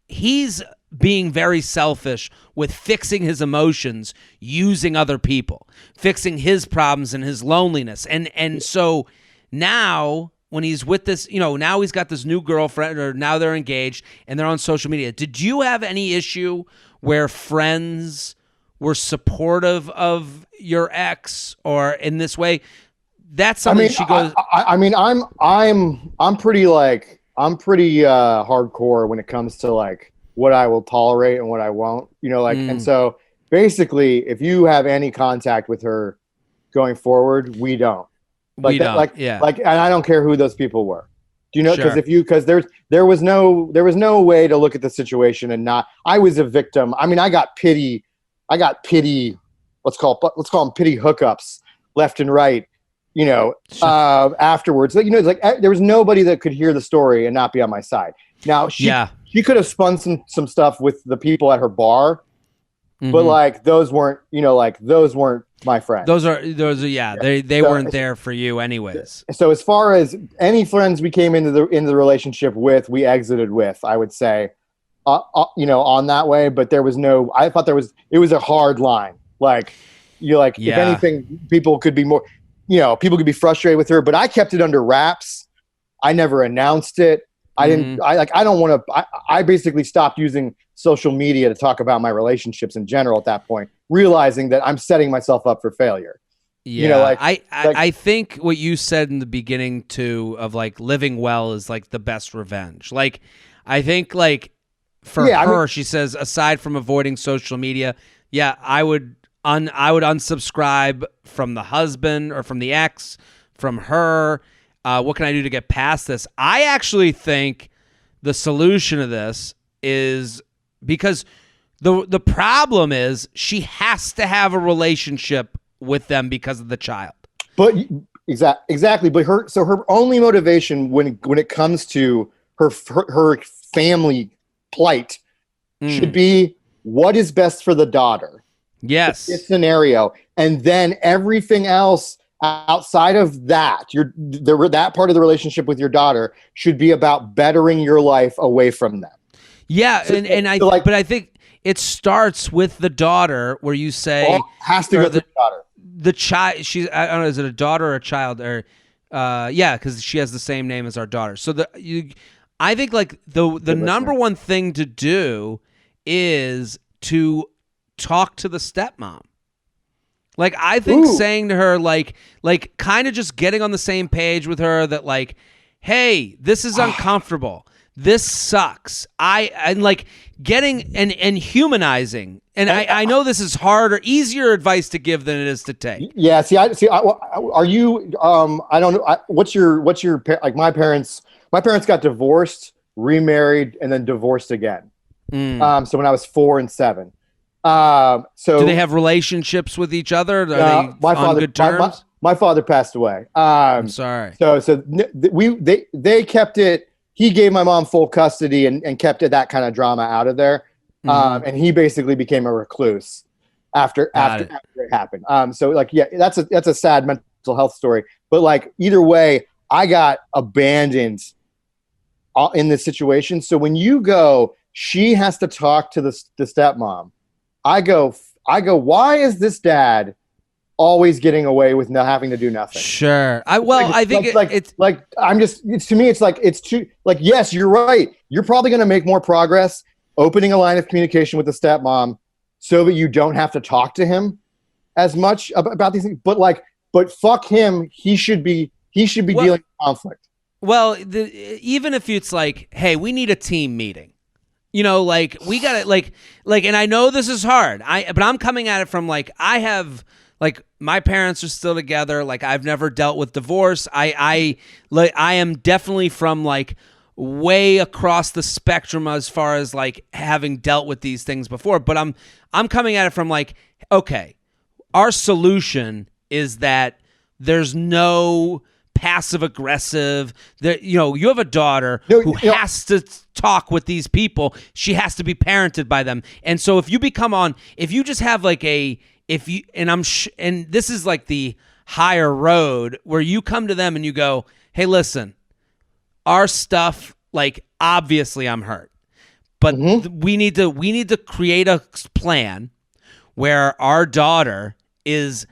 He's being very selfish with fixing his emotions using other people, fixing his problems and his loneliness. And so now when he's with this, now he's got this new girlfriend, or now they're engaged and they're on social media. Did you have any issue where friends were supportive of your ex or in this way? That's something she goes. I'm pretty hardcore when it comes to like what I will tolerate and what I won't, and so basically if you have any contact with her going forward, we don't. And I don't care who those people were. Do you know? Because Sure. there was no way to look at the situation and not. I was a victim. I mean, I got pity. Let's call them pity hookups left and right. Afterwards, there was nobody that could hear the story and not be on my side. Now she could have spun some stuff with the people at her bar, but those weren't my friends. Those are they weren't there for you anyways. So as far as any friends we came into the relationship with, we exited with, I would say, on that way. But there was no. I thought it was a hard line. If anything, people could be more. People could be frustrated with her, but I kept it under wraps. I never announced it. I didn't. I don't want to. I basically stopped using social media to talk about my relationships in general at that point, realizing that I'm setting myself up for failure. Yeah, I think what you said in the beginning too of like living well is like the best revenge. Like, I think for her, she says aside from avoiding social media, I would unsubscribe from the husband or from the ex, from her. What can I do to get past this? I actually think the solution to this is because the problem is she has to have a relationship with them because of the child. But exactly. But her only motivation when it comes to her family plight should be what is best for the daughter. Yes. This scenario. And then everything else outside of that, that part of the relationship with your daughter should be about bettering your life away from them. Yeah. But I think it starts with the daughter where you say has to go to the daughter. The child, I don't know, is it a daughter or a child or because she has the same name as our daughter. So I think the number one thing to do is to talk to the stepmom. I think saying to her, kind of just getting on the same page with her that hey, this is uncomfortable. This sucks. Getting and humanizing. And I know this is harder, easier advice to give than it is to take. Yeah. Are you, I don't know. What's your, my parents got divorced, remarried, and then divorced again. So when I was 4 and 7. So do they have relationships with each other? Are they on good terms? My father passed away. I'm sorry. So they kept it. He gave my mom full custody and kept that kind of drama out of there. And he basically became a recluse after it happened. That's a sad mental health story. But either way, I got abandoned in this situation. So when you go, she has to talk to the stepmom. I go, why is this dad always getting away with not having to do nothing? Sure. I think it's too, yes, you're right. You're probably going to make more progress opening a line of communication with the stepmom so that you don't have to talk to him as much about these things. But fuck him. He should be dealing with conflict. Well, even if it's hey, we need a team meeting. We got it. And I know this is hard. But I'm coming at it from I have my parents are still together. I've never dealt with divorce. I am definitely from way across the spectrum as far as having dealt with these things before. But I'm coming at it from okay, our solution is that there's no passive aggressive. You have a daughter who has to talk with these people. She has to be parented by them. And so if you just have and this is the higher road where you come to them and you go, hey, listen, our stuff, obviously I'm hurt, But we need to create a plan where our daughter is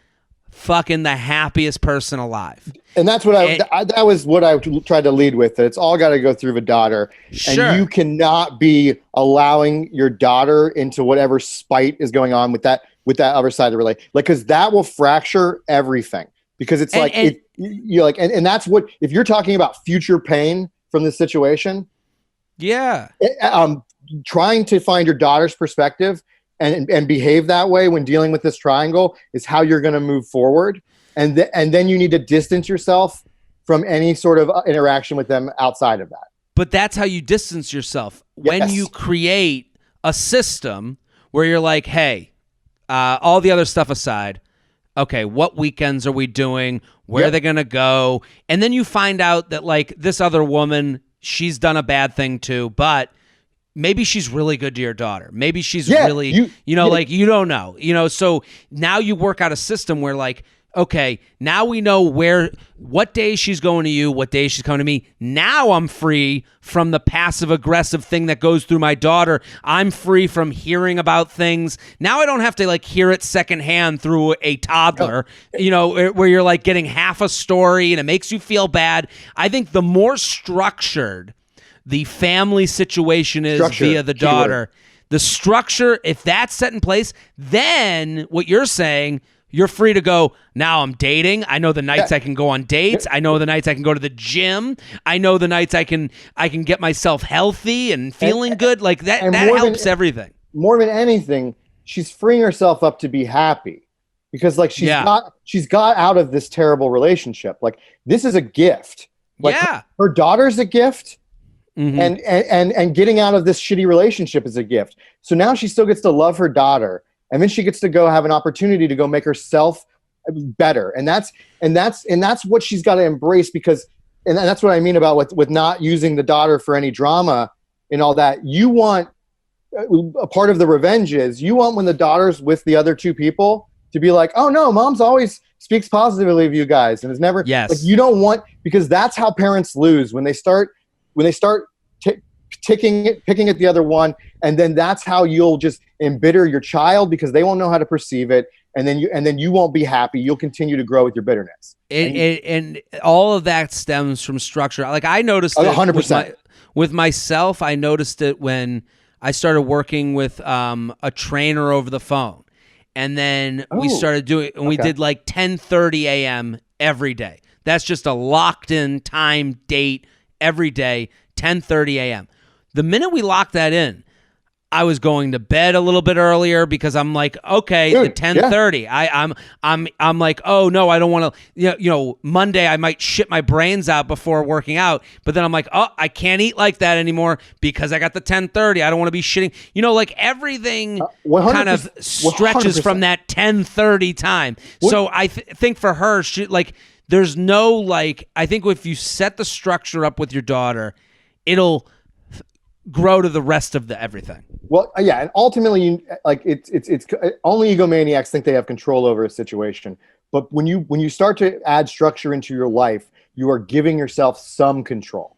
fucking the happiest person alive. And that's what that was what I tried to lead with. That it's all got to go through the daughter. Sure. And you cannot be allowing your daughter into whatever spite is going on with that other side of the relationship. Like, because that will fracture everything. Because it's and that's what, if you're talking about future pain from this situation. Yeah. Trying to find your daughter's perspective and behave that way when dealing with this triangle is how you're going to move forward. And then you need to distance yourself from any sort of interaction with them outside of that. But that's how you distance yourself. When Yes. you create a system where you're like, hey, all the other stuff aside, okay, what weekends are we doing? Where are they going to go? And then you find out that, like, this other woman, she's done a bad thing too, but maybe she's really good to your daughter. Maybe she's really, like, you don't know, so now you work out a system where, like, okay, now we know what day she's going to you, what day she's coming to me. Now I'm free from the passive aggressive thing that goes through my daughter. I'm free from hearing about things. Now I don't have to, like, hear it secondhand through a toddler, where you're, like, getting half a story and it makes you feel bad. I think the more structured the family situation is via the daughter, the structure, if that's set in place, then what you're saying, you're free to go, now I'm dating. I know the nights I can go on dates. I know the nights I can go to the gym. I know the nights I can get myself healthy and feeling good. Like that helps everything. More than anything, she's freeing herself up to be happy because, like, she's got out of this terrible relationship. Like, this is a gift. Like, her daughter's a gift. Mm-hmm. And getting out of this shitty relationship is a gift. So now she still gets to love her daughter. And then she gets to go have an opportunity to go make herself better. And that's what she's got to embrace, because, and that's what I mean about with not using the daughter for any drama and all that. You want, a part of the revenge is, you want, when the daughter's with the other two people, to be like, oh no, mom's always speaks positively of you guys and is never, like, you don't want, because that's how parents lose when they start picking at the other one, and then that's how you'll just embitter your child, because they won't know how to perceive it, and then you won't be happy. You'll continue to grow with your bitterness. And all of that stems from structure. Like, I noticed it 100%. With myself. I noticed it when I started working with a trainer over the phone, and then we started doing, and we did like 10:30 a.m. every day. That's just a locked in time date every day. 10:30 a.m. The minute we locked that in, I was going to bed a little bit earlier because I'm like, okay, the 10:30. I'm like, oh no, I don't want to. Monday I might shit my brains out before working out, but then I'm like, oh, I can't eat like that anymore because I got the 10:30. I don't want to be shitting. Like, everything kind of stretches 100%. From that 10:30 time. So I think for her, there's no, like, I think if you set the structure up with your daughter, it'll grow to the rest of the everything. Well, yeah, and ultimately, it's only egomaniacs think they have control over a situation. But when you start to add structure into your life, you are giving yourself some control.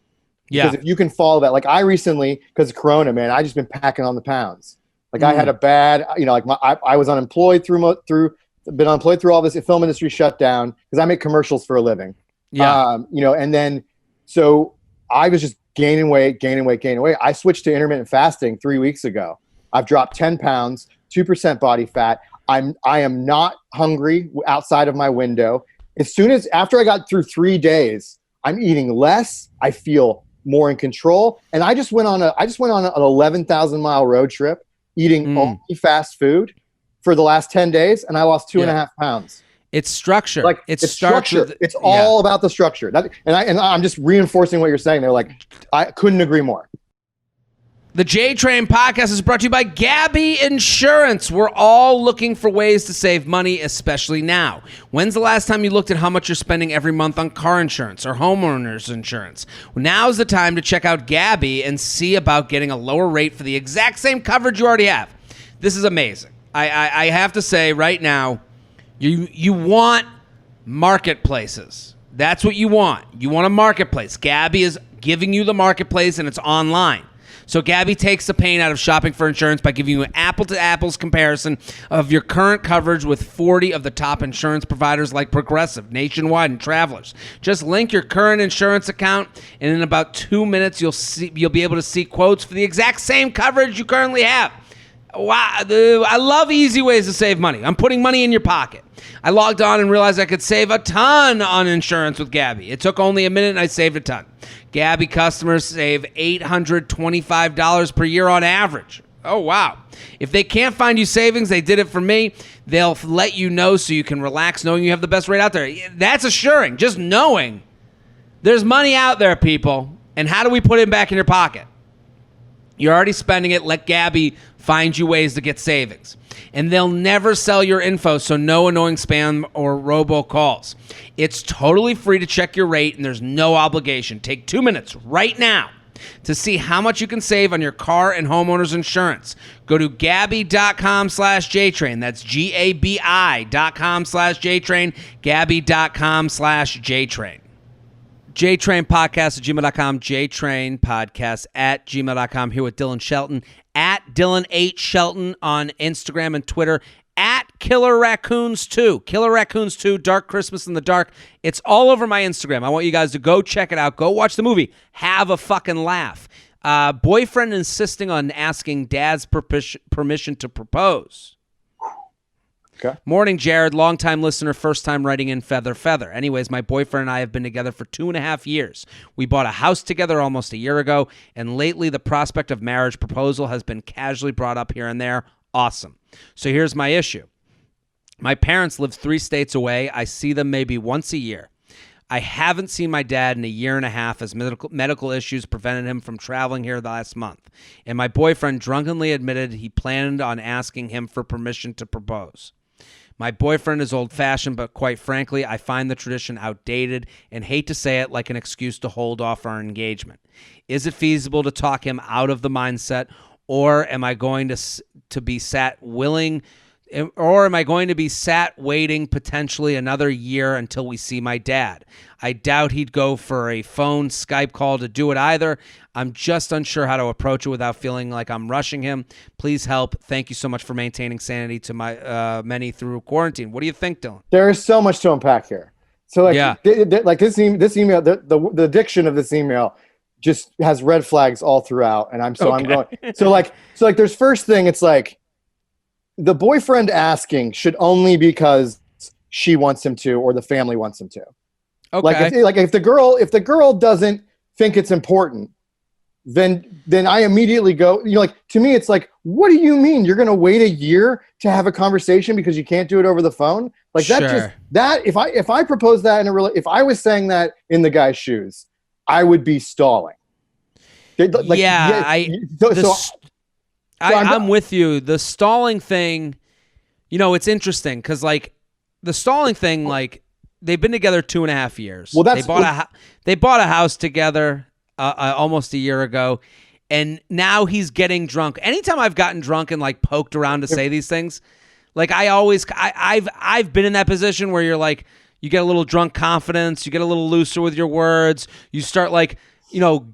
Because if you can follow that, like, I recently, because of Corona, man, I just been packing on the pounds. Like, I had a bad, I was unemployed through all this. The film industry shut down because I make commercials for a living. And then so I was just gaining weight. I switched to intermittent fasting 3 weeks ago. I've dropped 10 pounds, 2% body fat. I am not hungry outside of my window. After I got through 3 days, I'm eating less. I feel more in control. And I just went on an 11,000 mile road trip eating only fast food for the last 10 days. And I lost 2.5 pounds. It's structure. Like, it's structure. It's all about the structure. And I'm just reinforcing what you're saying. They're like, I couldn't agree more. The J-Train podcast is brought to you by Gabby Insurance. We're all looking for ways to save money, especially now. When's the last time you looked at how much you're spending every month on car insurance or homeowners insurance? Well, now's the time to check out Gabby and see about getting a lower rate for the exact same coverage you already have. This is amazing. I have to say right now, you want marketplaces. That's what you want. You want a marketplace. Gabby is giving you the marketplace, and it's online. So Gabby takes the pain out of shopping for insurance by giving you an apple-to-apples comparison of your current coverage with 40 of the top insurance providers like Progressive, Nationwide, and Travelers. Just link your current insurance account, and in about 2 minutes, you'll be able to see quotes for the exact same coverage you currently have. Wow, I love easy ways to save money. I'm putting money in your pocket. I logged on and realized I could save a ton on insurance with Gabby. It took only a minute and I saved a ton. Gabby customers save $825 per year on average. Oh, wow. If they can't find you savings, they did it for me. They'll let you know so you can relax knowing you have the best rate out there. That's assuring, just knowing there's money out there, people. And how do we put it back in your pocket? You're already spending it. Let Gabby find you ways to get savings. And they'll never sell your info, so no annoying spam or robocalls. It's totally free to check your rate, and there's no obligation. Take 2 minutes right now to see how much you can save on your car and homeowner's insurance. Go to Gabby.com/JTrain. That's GABI.com/JTrain. Gabby.com/JTrain. JTrain Podcast at gmail.com, JTrain Podcast at gmail.com. Here with Dylan Shelton, at Dylan H. Shelton on Instagram and Twitter, at Killer Raccoons 2. Killer Raccoons 2, Dark Christmas in the Dark. It's all over my Instagram. I want you guys to go check it out. Go watch the movie. Have a fucking laugh. Boyfriend insisting on asking dad's permission to propose. Okay. Morning, Jared. Long-time listener, first-time writing in Feather. Anyways, my boyfriend and I have been together for 2.5 years. We bought a house together almost a year ago, and lately the prospect of marriage proposal has been casually brought up here and there. Awesome. So here's my issue. My parents live 3 states away. I see them maybe once a year. I haven't seen my dad in a year and a half as medical issues prevented him from traveling here last month. And my boyfriend drunkenly admitted he planned on asking him for permission to propose. My boyfriend is old-fashioned, but quite frankly, I find the tradition outdated and hate to say it, like an excuse to hold off our engagement. Is it feasible to talk him out of the mindset, or am I going to be sat waiting potentially another year until we see my dad? I doubt he'd go for a phone Skype call to do it either. I'm just unsure how to approach it without feeling like I'm rushing him. Please help. Thank you so much for maintaining sanity to my many through quarantine. What do you think, Dylan? There is so much to unpack here. So like, yeah. Like this email, the diction of this email just has red flags all throughout. And I'm going, so there's first thing, it's like the boyfriend asking should only because she wants him to, or the family wants him to. Okay. Like if the girl doesn't think it's important, then I immediately go, to me, it's like, what do you mean you're going to wait a year to have a conversation because you can't do it over the phone? Like sure. if I proposed that if I was saying that in the guy's shoes, I would be stalling. I'm with you. The stalling thing, it's interesting because like the stalling thing, like they've been together 2.5 years. Well, they bought a house together almost a year ago, and now he's getting drunk. Anytime I've gotten drunk and like poked around to say these things, like I've been in that position where you're like, you get a little drunk confidence, you get a little looser with your words, you start like,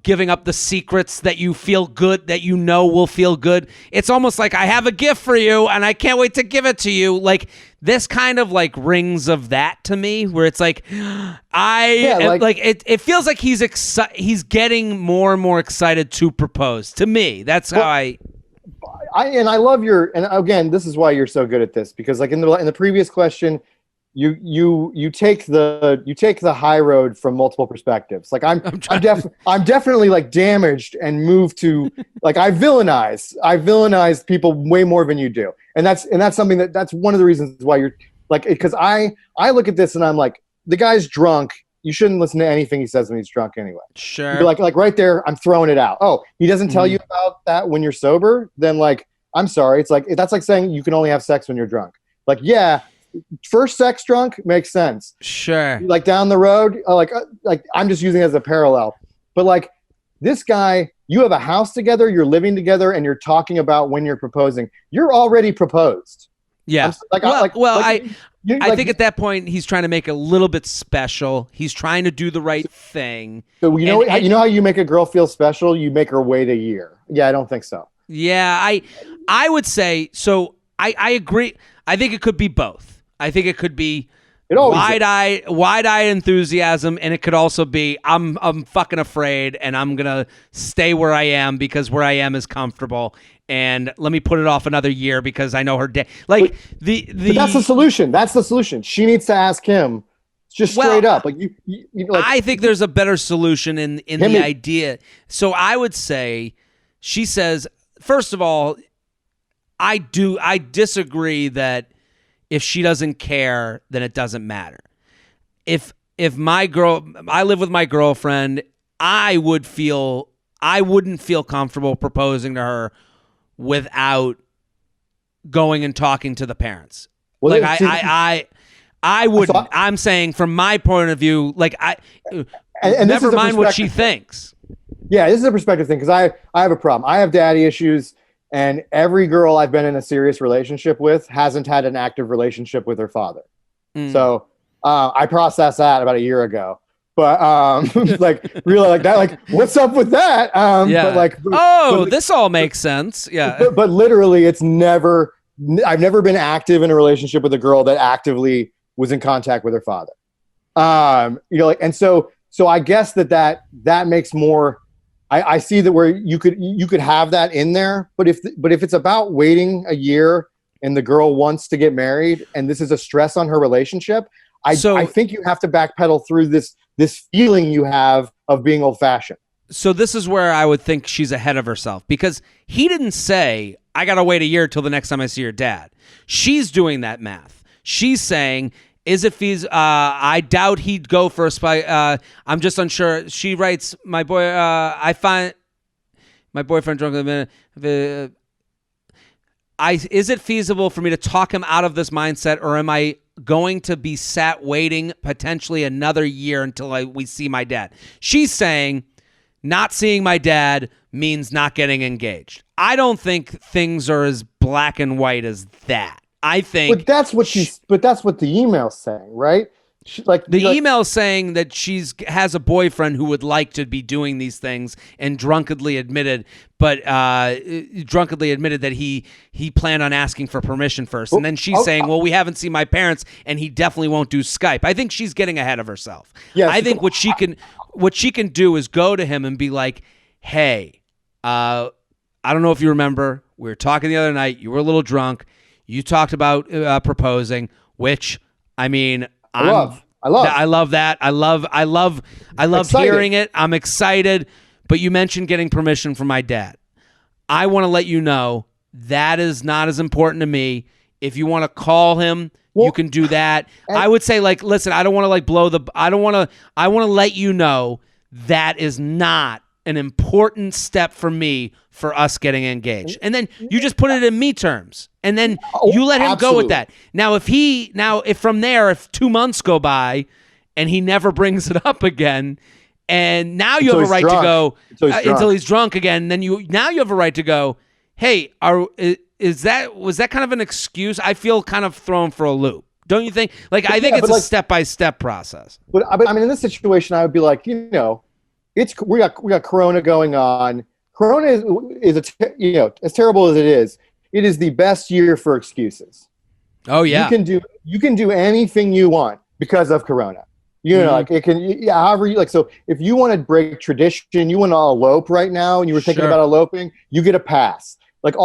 giving up the secrets that you feel good, that will feel good. It's almost like I have a gift for you and I can't wait to give it to you. Like this kind of like rings of that to me, where it's like, it feels like he's getting more and more excited to propose to me. That's how I love and again, this is why you're so good at this, because like in the previous question, you take the high road from multiple perspectives. Like I'm definitely like damaged and moved to like I villainize people way more than you do, and that's something that's one of the reasons why you're like, because I look at this and I'm like, the guy's drunk. You shouldn't listen to anything he says when he's drunk anyway. Sure. You're like right there, I'm throwing it out. Oh, he doesn't tell you about that when you're sober? Then like, I'm sorry. It's like that's like saying you can only have sex when you're drunk. Like, yeah. First sex drunk makes sense. Sure. Like down the road, like I'm just using it as a parallel. But like this guy, you have a house together, you're living together, and you're talking about when you're proposing. You're already proposed. Yeah. I think at that point he's trying to make it a little bit special. He's trying to do the right thing. So you know how you make a girl feel special? You make her wait a year. Yeah, I don't think so. Yeah, I would say so. I agree. I think it could be both. I think it could be wide-eye enthusiasm, and it could also be I'm fucking afraid, and I'm gonna stay where I am because where I am is comfortable, and let me put it off another year because I know her day. Like but that's the solution. That's the solution. She needs to ask him just straight up. Like you like, I think there's a better solution in the idea. So I would say, she says, first of all, I disagree that if she doesn't care, then it doesn't matter. If I live with my girlfriend, I wouldn't feel comfortable proposing to her without going and talking to the parents. Well, like I wouldn't. I'm saying from my point of view, like and never mind what she thinks. Yeah, this is a perspective thing because I have a problem. I have daddy issues. And every girl I've been in a serious relationship with hasn't had an active relationship with her father. So I processed that about a year ago. But like really like that, like what's up with that? But this all makes sense. Yeah. But literally I've never been active in a relationship with a girl that actively was in contact with her father. And so I guess that makes more. I see that where you could have that in there, but if it's about waiting a year and the girl wants to get married and this is a stress on her relationship, I think you have to backpedal through this feeling you have of being old fashioned. So this is where I would think she's ahead of herself because he didn't say I gotta wait a year till the next time I see your dad. She's doing that math. She's saying, is it fees? I doubt he'd go for a spy. I'm just unsure. She writes, I find my boyfriend drunk in a minute. Is it feasible for me to talk him out of this mindset, or am I going to be sat waiting potentially another year until we see my dad? She's saying not seeing my dad means not getting engaged. I don't think things are as black and white as that. I think, but that's what the email's saying, right? Email's saying that has a boyfriend who would like to be doing these things and drunkenly admitted that he planned on asking for permission first, and then she's saying, well, we haven't seen my parents, and he definitely won't do Skype. I think she's getting ahead of herself. Yeah, I think what she can do is go to him and be like, hey, I don't know if you remember, we were talking the other night. You were a little drunk. You talked about proposing, which I mean, I love that. I love hearing it. I'm excited. But you mentioned getting permission from my dad. I want to let you know that is not as important to me. If you want to call him, you can do that. I would say, like, listen, I don't want to like blow the. I want to let you know that is not an important step for me for us getting engaged. And then you just put it in me terms. And then you let him go with that. Now, if from there, if 2 months go by and he never brings it up again, and now you have a right to go until he's drunk again, then you have a right to go, hey, was that kind of an excuse? I feel kind of thrown for a loop. Don't you think? Like, I think it's a step-by-step process. But I mean, in this situation, I would be like, we got Corona going on. Corona is as terrible as it is the best year for excuses. Oh yeah, you can do anything you want because of Corona. Like it can, however you like. So if you want to break tradition, you want to elope right now, and you were thinking about eloping, you get a pass. Like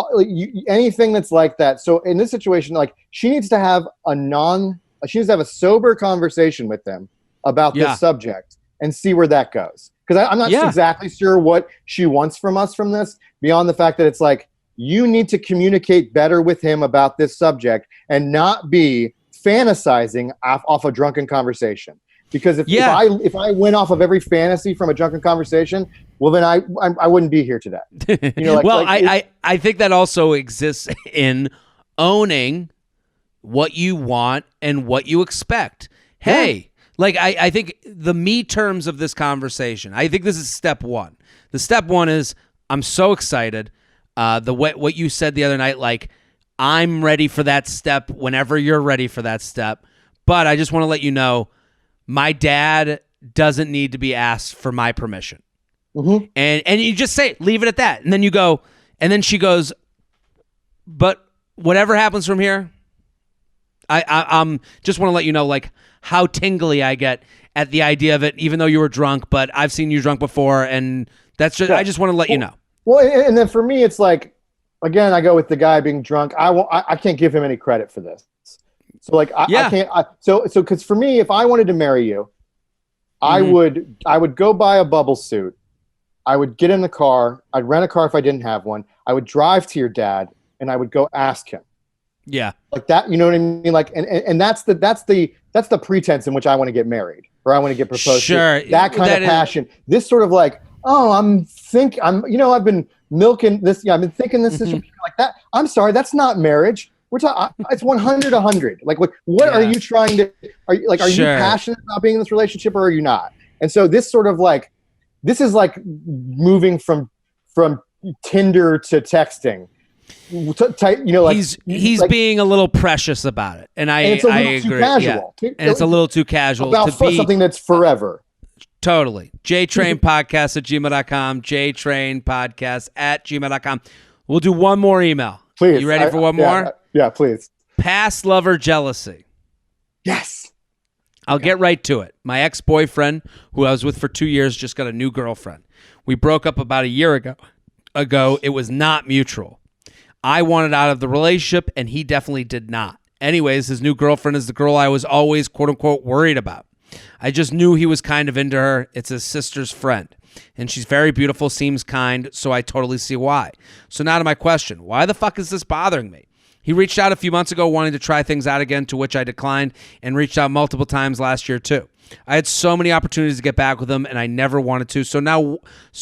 anything that's like that. So in this situation, like she needs to have a sober conversation with them about this subject and see where that goes. Because I'm not exactly sure what she wants from us from this, beyond the fact that it's like, you need to communicate better with him about this subject and not be fantasizing off a drunken conversation. Because if I went off of every fantasy from a drunken conversation, well, then I wouldn't be here today. I think that also exists in owning what you want and what you expect. Hey, like I think the me terms of this conversation, I think this is step one. The step one is I'm so excited. What you said the other night, like I'm ready for that step whenever you're ready for that step. But I just want to let you know, my dad doesn't need to be asked for my permission. Mm-hmm. And you just say, leave it at that. And then you go, and then she goes, but whatever happens from here, I'm just want to let you know, like, how tingly I get at the idea of it, even though you were drunk, but I've seen you drunk before, and that's just, I just want to let you know. Well, and then for me, it's like, again, I go with the guy being drunk. I can't give him any credit for this. So like, I can't. So because for me, if I wanted to marry you, I would go buy a bubble suit. I would get in the car. I'd rent a car if I didn't have one. I would drive to your dad, and I would go ask him. Yeah, like that. You know what I mean? Like, and that's the pretense in which I want to get married or I want to get proposed to. That kind of passion. This sort of like, oh, I've been milking this. Yeah, I've been thinking this is like that. I'm sorry, that's not marriage. We're talking. It's 100-100. Like, what are you trying to? Are you passionate about being in this relationship or are you not? And so this sort of like, this is like moving from Tinder to texting. He's like, being a little precious about it, and I agree. Yeah. And it's a little too casual about something that's forever. Totally. JTrainPodcast@gmail.com. JTrainPodcast@gmail.com. We'll do one more email. Please. You ready for one more? Yeah, please. Past lover jealousy. Yes. I'll get right to it. My ex-boyfriend, who I was with for 2 years, just got a new girlfriend. We broke up about a year ago. It was not mutual. I wanted out of the relationship, and he definitely did not. Anyways, his new girlfriend is the girl I was always, quote-unquote, worried about. I just knew he was kind of into her. It's his sister's friend, and she's very beautiful, seems kind, so I totally see why. So now to my question. Why the fuck is this bothering me? He reached out a few months ago wanting to try things out again, to which I declined, and reached out multiple times last year too. I had so many opportunities to get back with him, and I never wanted to. So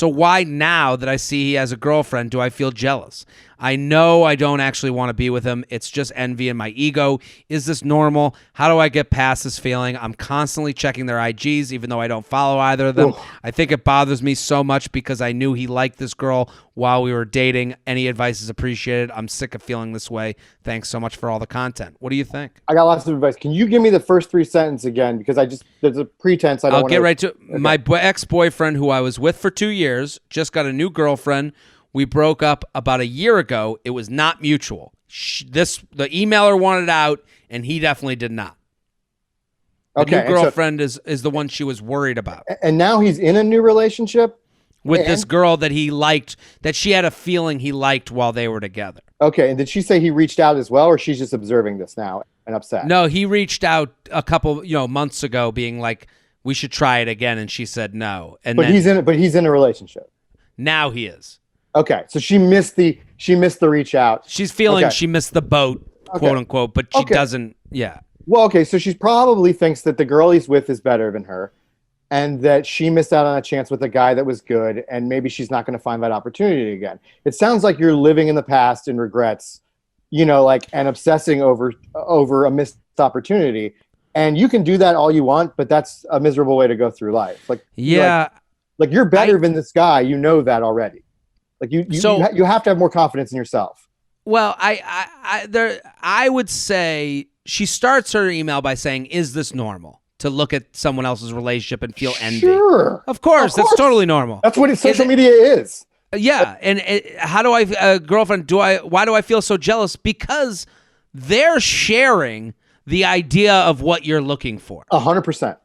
why now that I see he has a girlfriend do I feel jealous? I know I don't actually want to be with him. It's just envy in my ego. Is this normal? How do I get past this feeling? I'm constantly checking their IGs, even though I don't follow either of them. Ooh. I think it bothers me so much because I knew he liked this girl while we were dating. Any advice is appreciated. I'm sick of feeling this way. Thanks so much for all the content. What do you think? I got lots of advice. Can you give me the first 3 sentences again? Because there's a pretense. I'll get right to it. Okay. My ex-boyfriend, who I was with for 2 years, just got a new girlfriend. We broke up about a year ago. It was not mutual. The emailer wanted out, and he definitely did not. The new girlfriend is the one she was worried about. And now he's in a new relationship? With this girl that he liked, that she had a feeling he liked while they were together. Okay, and did she say he reached out as well, or she's just observing this now and upset? No, he reached out a couple months ago being like, we should try it again, and she said no. But he's in a relationship. Now he is. Okay, so she missed the reach out. She's feeling she missed the boat, quote unquote, but she doesn't. Yeah. Well, okay, so she probably thinks that the girl he's with is better than her, and that she missed out on a chance with a guy that was good, and maybe she's not going to find that opportunity again. It sounds like you're living in the past and regrets, and obsessing over a missed opportunity. And you can do that all you want, but that's a miserable way to go through life. Like you're better than this guy. You know that already. Like you have to have more confidence in yourself. Well, I would say she starts her email by saying, "Is this normal to look at someone else's relationship and feel envy?" Sure, of course, that's totally normal. That's what social media is. Yeah, and how do I, girlfriend? Why do I feel so jealous? Because they're sharing the idea of what you're looking for. 100%.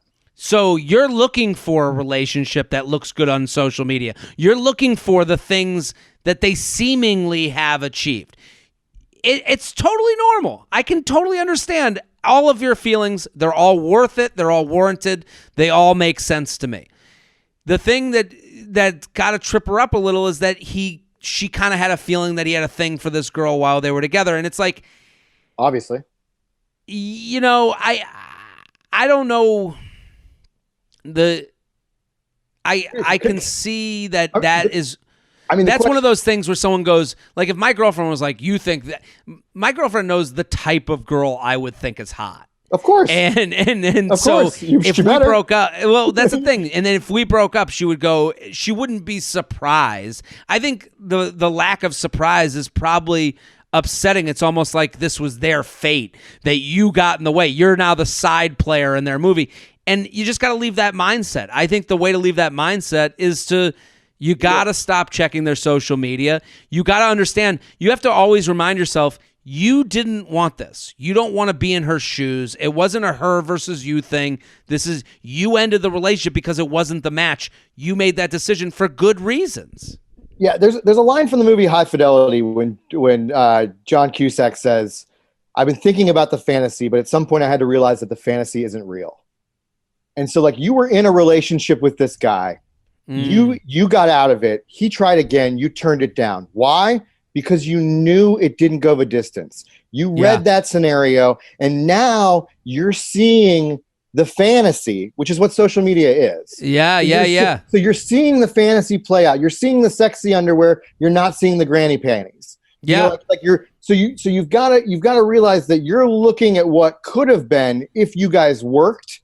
So you're looking for a relationship that looks good on social media. You're looking for the things that they seemingly have achieved. It's totally normal. I can totally understand all of your feelings. They're all worth it. They're all warranted. They all make sense to me. The thing that got to trip her up a little is that she kind of had a feeling that he had a thing for this girl while they were together. And it's like, obviously, I don't know. I can see that is. I mean, that's one of those things where someone goes, like, if my girlfriend was like, you think that, my girlfriend knows the type of girl I would think is hot. Of course. And so if we broke up, well, that's the thing. And then if we broke up, she wouldn't be surprised. I think the lack of surprise is probably upsetting. It's almost like this was their fate, that you got in the way. You're now the side player in their movie. And you just got to leave that mindset. I think the way to leave that mindset is you got to stop checking their social media. You got to understand, you have to always remind yourself, you didn't want this. You don't want to be in her shoes. It wasn't a her versus you thing. This is, you ended the relationship because it wasn't the match. You made that decision for good reasons. Yeah, there's a line from the movie High Fidelity when John Cusack says, "I've been thinking about the fantasy, but at some point I had to realize that the fantasy isn't real." And so, like, you were in a relationship with this guy. You got out of it. He tried again. You turned it down. Why? Because you knew it didn't go the distance. You read that scenario, and now you're seeing the fantasy, which is what social media is. So you're seeing the fantasy play out. You're seeing the sexy underwear. You're not seeing the granny panties. Yeah. You've got to realize that you're looking at what could have been if you guys worked.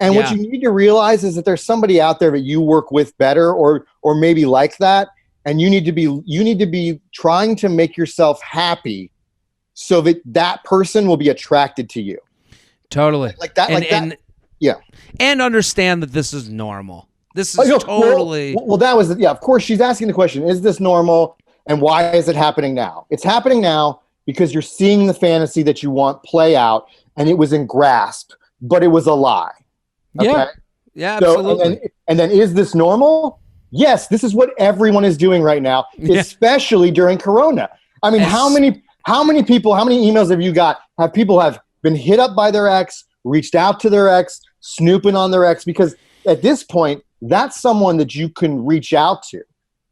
And what you need to realize is that there's somebody out there that you work with better or maybe like that. And you need to be trying to make yourself happy so that person will be attracted to you. Totally. Like that. Yeah. And understand that this is normal. This is totally. Well, that was, of course, she's asking the question, is this normal? And why is it happening now? It's happening now because you're seeing the fantasy that you want play out, and it was in grasp, but it was a lie. Okay? Yeah, absolutely. And then is this normal? Yes, this is what everyone is doing right now, especially during Corona. I mean, how many emails have you got? People have been hit up by their ex, reached out to their ex, snooping on their ex, because at this point, that's someone that you can reach out to.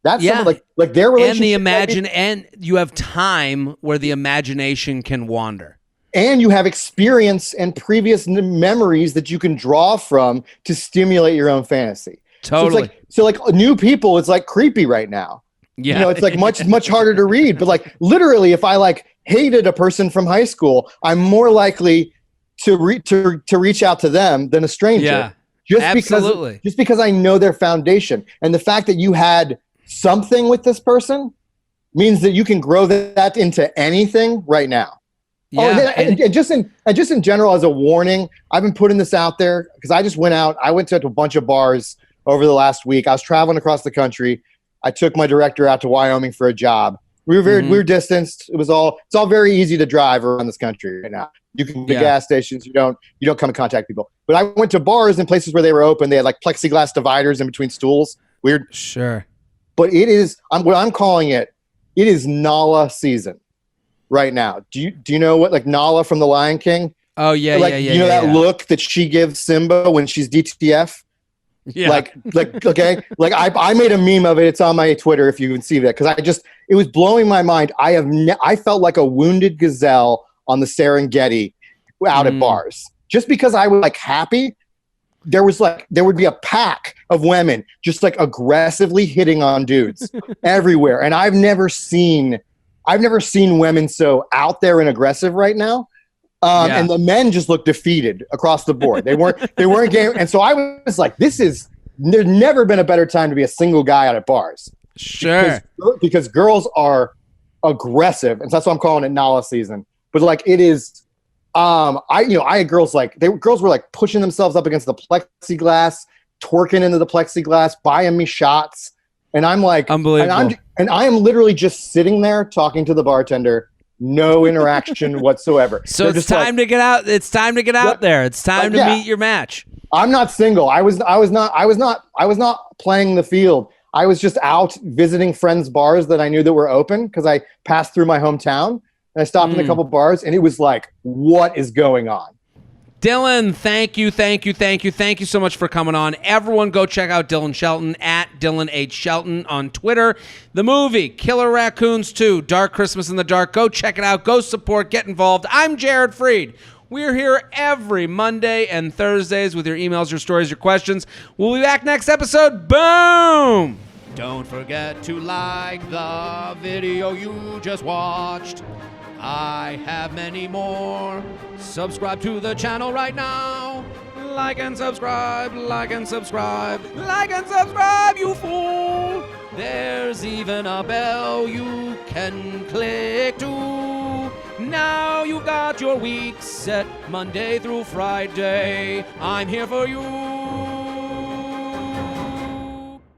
That's someone like their relationship. And you have time where the imagination can wander. And you have experience and previous memories that you can draw from to stimulate your own fantasy. Totally. So like new people, it's like creepy right now. Yeah. It's like much harder to read. But like literally, if I like hated a person from high school, I'm more likely to reach out to them than a stranger. Yeah. Just because I know their foundation. And the fact that you had something with this person means that you can grow that into anything right now. Yeah. And just in general, as a warning, I've been putting this out there because I just went out. I went to a bunch of bars over the last week. I was traveling across the country. I took my director out to Wyoming for a job. We were distanced. It's all very easy to drive around this country right now. You can go to gas stations. You don't come in contact people. But I went to bars in places where they were open. They had like plexiglass dividers in between stools. Weird. Sure. But it is. What I'm calling it. It is Nala season right now. Do you know what, like, Nala from The Lion King? Oh yeah, You know that look that she gives Simba when she's DTF? Yeah. Like okay. Like I made a meme of it. It's on my Twitter if you can see that, because it was blowing my mind. I felt like a wounded gazelle on the Serengeti out at bars. Just because I was like happy, there would be a pack of women just like aggressively hitting on dudes everywhere. And I've never seen women so out there and aggressive right now. And the men just looked defeated across the board. They weren't game. And so I was like, there's never been a better time to be a single guy out at bars. Sure. Because girls are aggressive. And so that's why I'm calling it Nala season. But like it is, I had girls girls were like pushing themselves up against the plexiglass, twerking into the plexiglass, buying me shots. And I'm like, unbelievable. And I am literally just sitting there talking to the bartender. No interaction whatsoever. So it's time to get out. It's time to get out there. It's time to meet your match. I'm not single. I was not playing the field. I was just out visiting friends' bars that I knew that were open because I passed through my hometown and I stopped in a couple bars and it was like, what is going on? Dylan, thank you so much for coming on. Everyone go check out Dylan Shelton at Dylan H. Shelton on Twitter. The movie, Killer Raccoons 2, Dark Christmas in the Dark. Go check it out. Go support. Get involved. I'm Jared Freid. We're here every Monday and Thursdays with your emails, your stories, your questions. We'll be back next episode. Boom! Don't forget to like the video you just watched. I have many more. Subscribe to the channel right now. Like and subscribe, like and subscribe, like and subscribe, you fool. There's even a bell you can click to. Now you've got your week set Monday through Friday. I'm here for you.